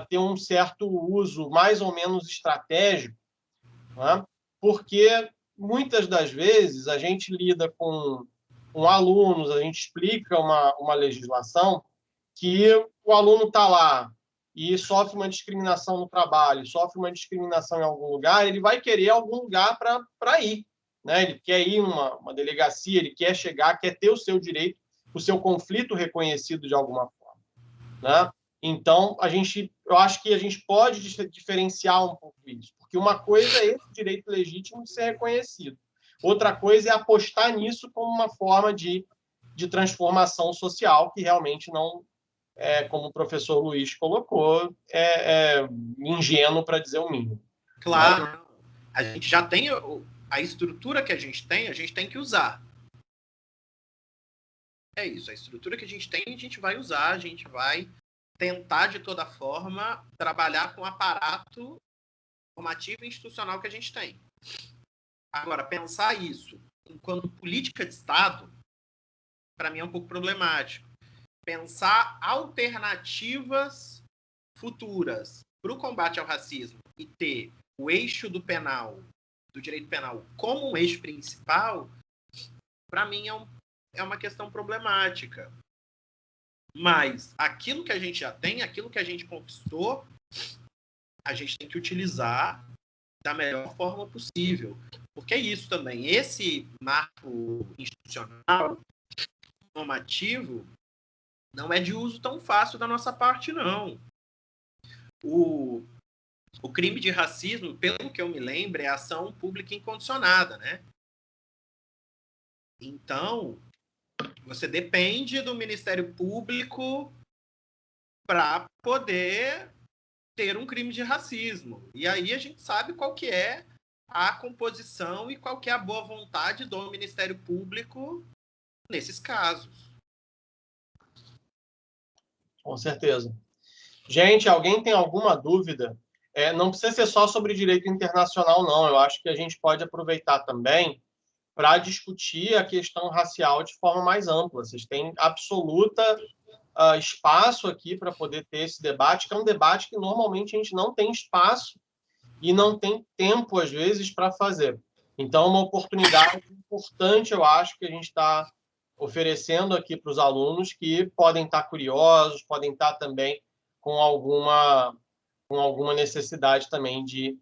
S1: ter um certo uso mais ou menos estratégico, né? Porque muitas das vezes a gente lida com alunos, a gente explica uma legislação que o aluno está lá e sofre uma discriminação no trabalho, sofre uma discriminação em algum lugar, ele vai querer algum lugar para ir. Né? Ele quer ir uma delegacia, ele quer chegar, quer ter o seu direito, o seu conflito reconhecido de alguma forma. Né? Então, eu acho que a gente pode diferenciar um pouco isso, porque uma coisa é esse direito legítimo de ser reconhecido, outra coisa é apostar nisso como uma forma de transformação social que realmente não, como o professor Luiz colocou, é ingênuo, para dizer o mínimo.
S3: Claro, né? A gente já tem a estrutura que a gente tem que usar. É isso, a estrutura que a gente tem, a gente vai usar, a gente vai tentar, de toda forma, trabalhar com o aparato normativo e institucional que a gente tem. Agora, pensar isso enquanto política de Estado, para mim é um pouco problemático. Pensar alternativas futuras para o combate ao racismo e ter o eixo do direito penal, como um eixo principal, para mim é uma questão problemática. Mas aquilo que a gente já tem, aquilo que a gente conquistou, a gente tem que utilizar da melhor forma possível. Porque é isso também. Esse marco institucional, normativo, não é de uso tão fácil da nossa parte, não. O crime de racismo, pelo que eu me lembro, é ação pública incondicionada, né? Então, você depende do Ministério Público para poder ter um crime de racismo. E aí a gente sabe qual que é a composição e qual que é a boa vontade do Ministério Público nesses casos.
S1: Com certeza. Gente, alguém tem alguma dúvida? Não precisa ser só sobre direito internacional, não. Eu acho que a gente pode aproveitar também para discutir a questão racial de forma mais ampla. Vocês têm absoluta espaço aqui para poder ter esse debate, que é um debate que normalmente a gente não tem espaço e não tem tempo, às vezes, para fazer. Então, é uma oportunidade importante, eu acho, que a gente está oferecendo aqui para os alunos que podem estar curiosos, podem estar também com alguma necessidade também de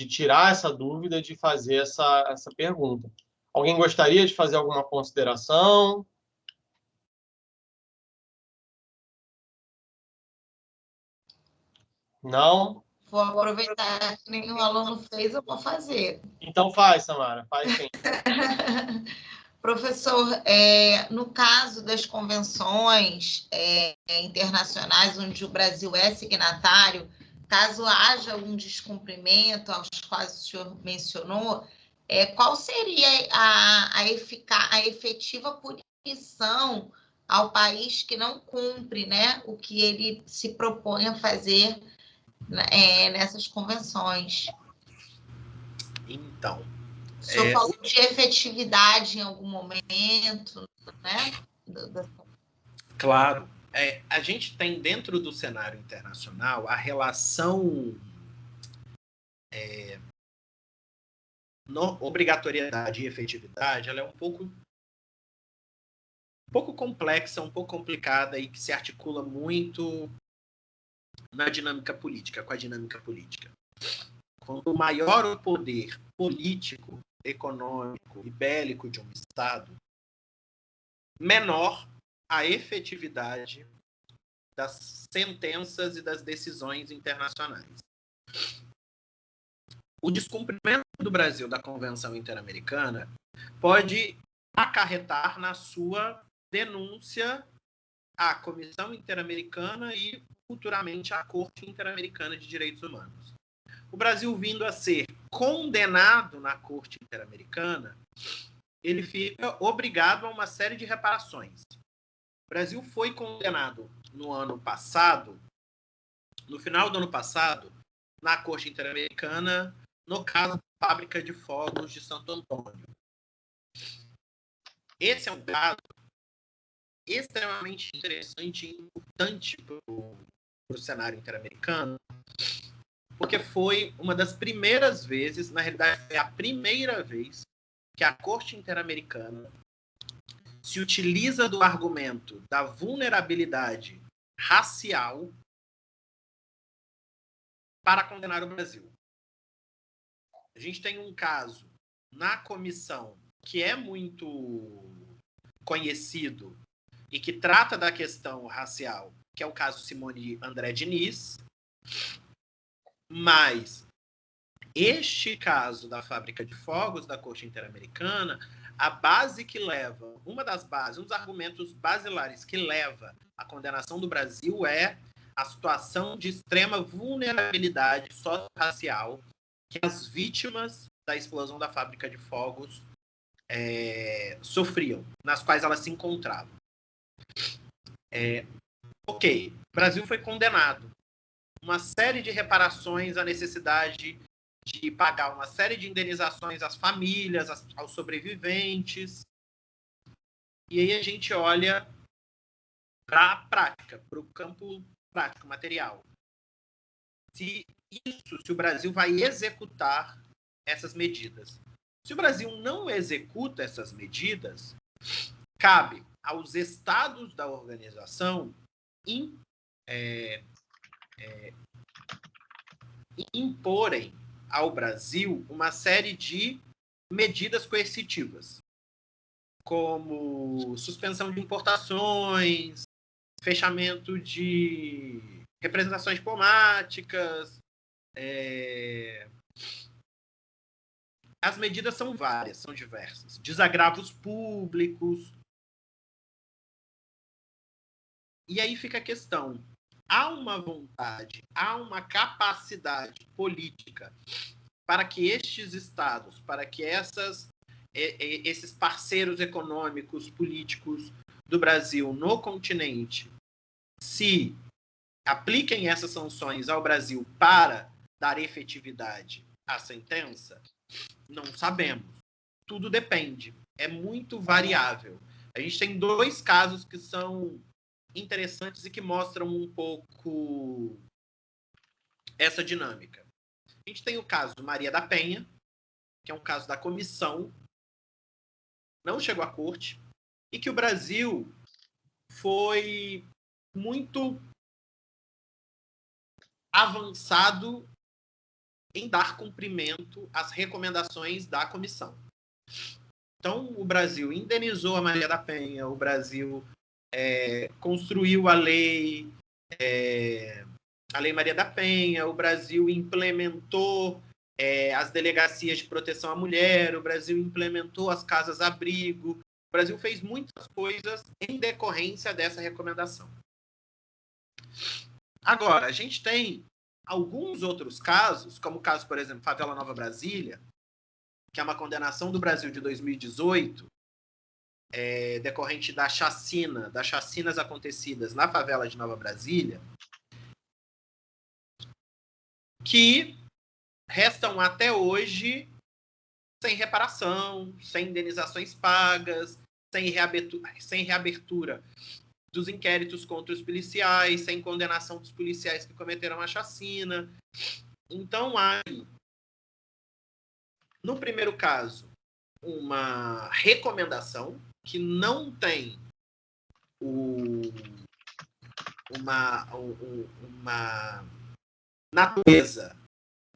S1: tirar essa dúvida, de fazer essa pergunta. Alguém gostaria de fazer alguma consideração? Não?
S2: Vou aproveitar que nenhum aluno fez, eu vou fazer.
S1: Então faz, Samara, faz sim.
S2: Professor, no caso das convenções internacionais, onde o Brasil é signatário, caso haja algum descumprimento aos quais o senhor mencionou, qual seria a efetiva punição ao país que não cumpre, né, o que ele se propõe a fazer nessas convenções?
S3: Então,
S2: o senhor falou de efetividade em algum momento, né?
S3: Claro. A gente tem dentro do cenário internacional a relação obrigatoriedade e efetividade, ela é um pouco complexa, um pouco complicada e que se articula muito na dinâmica política, com a dinâmica política. Quanto maior o poder político, econômico e bélico de um Estado, menor a efetividade das sentenças e das decisões internacionais. O descumprimento do Brasil da Convenção Interamericana pode acarretar na sua denúncia à Comissão Interamericana e, futuramente, à Corte Interamericana de Direitos Humanos. O Brasil vindo a ser condenado na Corte Interamericana, ele fica obrigado a uma série de reparações. O Brasil foi condenado no ano passado, no final do ano passado, na Corte Interamericana, no caso da Fábrica de Fogos de Santo Antônio. Esse é um caso extremamente interessante e importante para o cenário interamericano, porque foi uma das primeiras vezes, na realidade foi a primeira vez, que a Corte Interamericana se utiliza do argumento da vulnerabilidade racial para condenar o Brasil. A gente tem um caso na comissão que é muito conhecido e que trata da questão racial, que é o caso Simone André Diniz, mas este caso da Fábrica de Fogos da Corte Interamericana, a base que leva, um dos argumentos basilares que leva à condenação do Brasil é a situação de extrema vulnerabilidade socio-racial que as vítimas da explosão da Fábrica de Fogos sofriam, nas quais elas se encontravam. Ok, o Brasil foi condenado. Uma série de reparações, a necessidade de pagar uma série de indenizações às famílias, aos sobreviventes. E aí a gente olha para a prática, para o campo prático, material. Se o Brasil vai executar essas medidas. Se o Brasil não executa essas medidas, cabe aos estados da organização imporem ao Brasil uma série de medidas coercitivas, como suspensão de importações, fechamento de representações diplomáticas, As medidas são várias, são diversas. Desagravos públicos. E aí fica a questão. Há uma vontade, há uma capacidade política para que estes estados, para que esses parceiros econômicos, políticos do Brasil no continente se apliquem essas sanções ao Brasil para dar efetividade à sentença? Não sabemos. Tudo depende. É muito variável. A gente tem 2 casos que são interessantes e que mostram um pouco essa dinâmica. A gente tem o caso Maria da Penha, que é um caso da comissão, não chegou à corte, e que o Brasil foi muito avançado em dar cumprimento às recomendações da comissão. Então, o Brasil indenizou a Maria da Penha, o Brasil construiu a lei Maria da Penha, o Brasil implementou as delegacias de proteção à mulher, o Brasil implementou as casas-abrigo, o Brasil fez muitas coisas em decorrência dessa recomendação. Agora, a gente tem alguns outros casos, como o caso, por exemplo, Favela Nova Brasília, que é uma condenação do Brasil de 2018, decorrente das chacinas acontecidas na favela de Nova Brasília, que restam até hoje sem reparação, sem indenizações pagas, sem reabertura dos inquéritos contra os policiais, sem condenação dos policiais que cometeram a chacina. Então, há, no primeiro caso, uma recomendação que não tem uma natureza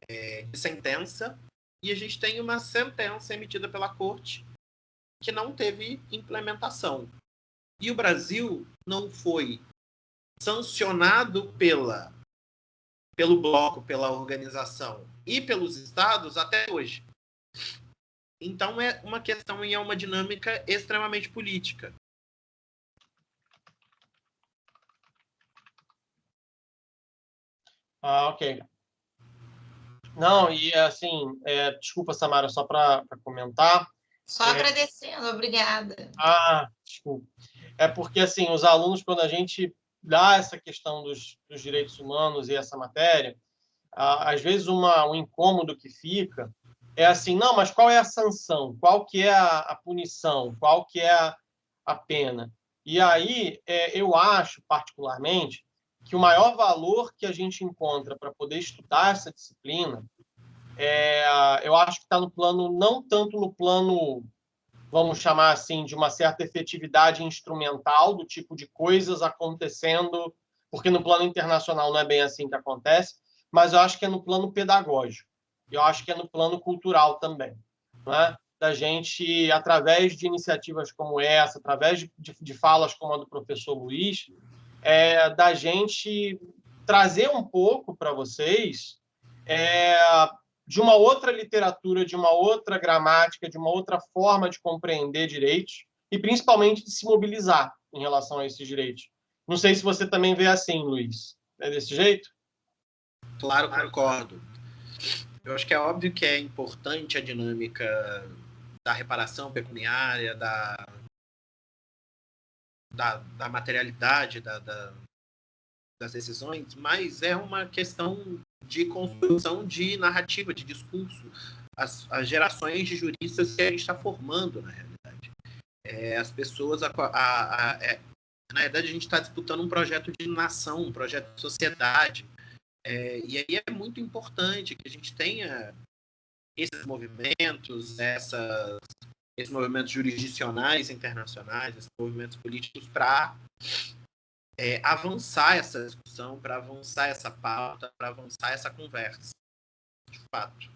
S3: de sentença, e a gente tem uma sentença emitida pela corte que não teve implementação. E o Brasil não foi sancionado pelo bloco, pela organização e pelos estados até hoje. Então é uma questão e é uma dinâmica extremamente política.
S1: Ok. Não, e assim, desculpa, Samara, só para comentar.
S2: Só agradecendo, obrigada.
S1: Desculpa. É porque, assim, os alunos, quando a gente dá essa questão dos direitos humanos e essa matéria, às vezes um incômodo que fica é assim, não, mas qual é a sanção? Qual que é a punição? Qual que é a pena? E aí, eu acho, particularmente, que o maior valor que a gente encontra para poder estudar essa disciplina, eu acho que está no plano, não tanto no plano, vamos chamar assim, de uma certa efetividade instrumental, do tipo de coisas acontecendo, porque no plano internacional não é bem assim que acontece, mas eu acho que é no plano pedagógico. Eu acho que é no plano cultural também, não é? Da gente, através de iniciativas como essa, através de falas como a do professor Luiz, da gente trazer um pouco para vocês de uma outra literatura, de uma outra gramática, de uma outra forma de compreender direitos e, principalmente, de se mobilizar em relação a esses direitos. Não sei se você também vê assim, Luiz. É desse jeito?
S3: Claro, concordo. Eu acho que é óbvio que é importante a dinâmica da reparação pecuniária, da materialidade das decisões, mas é uma questão de construção de narrativa, de discurso. As gerações de juristas que a gente está formando, na realidade. As pessoas... na verdade, a gente está disputando um projeto de nação, um projeto de sociedade. E aí é muito importante que a gente tenha esses movimentos, esses movimentos jurisdicionais internacionais, esses movimentos políticos para avançar essa discussão, para avançar essa pauta, para avançar essa conversa, de fato.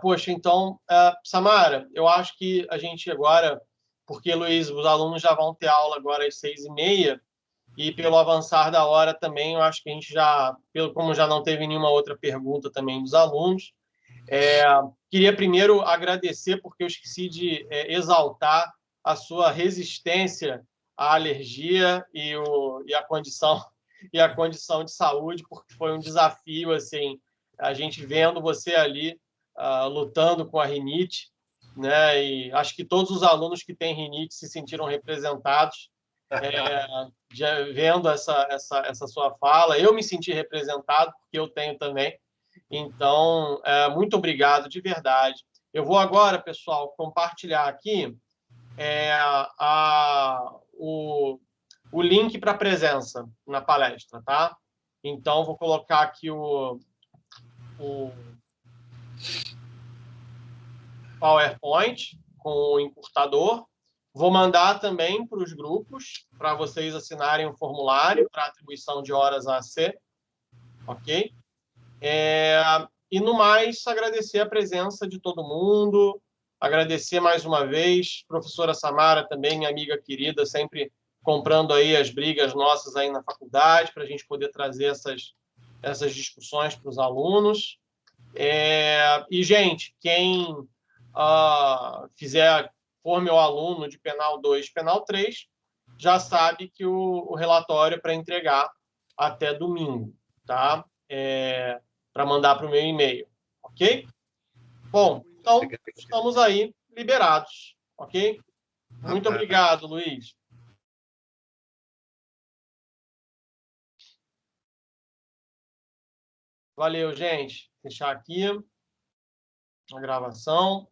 S1: Poxa, então, Samara, eu acho que a gente agora, porque, Luiz, os alunos já vão ter aula agora às 6h30, e pelo avançar da hora também, eu acho que a gente já, como já não teve nenhuma outra pergunta também dos alunos, queria primeiro agradecer, porque eu esqueci de exaltar a sua resistência à alergia e a condição de saúde, porque foi um desafio, assim, a gente vendo você ali lutando com a rinite, né? E acho que todos os alunos que têm rinite se sentiram representados, vendo essa sua fala. Eu me senti representado, porque eu tenho também. Então, muito obrigado, de verdade. Eu vou agora, pessoal, compartilhar aqui o link para a presença na palestra, tá? Então, vou colocar aqui o PowerPoint com o encurtador. Vou mandar também para os grupos, para vocês assinarem o formulário para atribuição de horas AAC, ok? E, no mais, agradecer a presença de todo mundo, agradecer mais uma vez, professora Samara também, minha amiga querida, sempre comprando aí as brigas nossas aí na faculdade, para a gente poder trazer essas discussões para os alunos. E, gente, quem for meu aluno de Penal 2, Penal 3, já sabe que o relatório é para entregar até domingo, tá? Para mandar para o meu e-mail, ok? Bom, então, estamos aí liberados, ok? Muito obrigado, Luiz. Valeu, gente. Fechar aqui a gravação.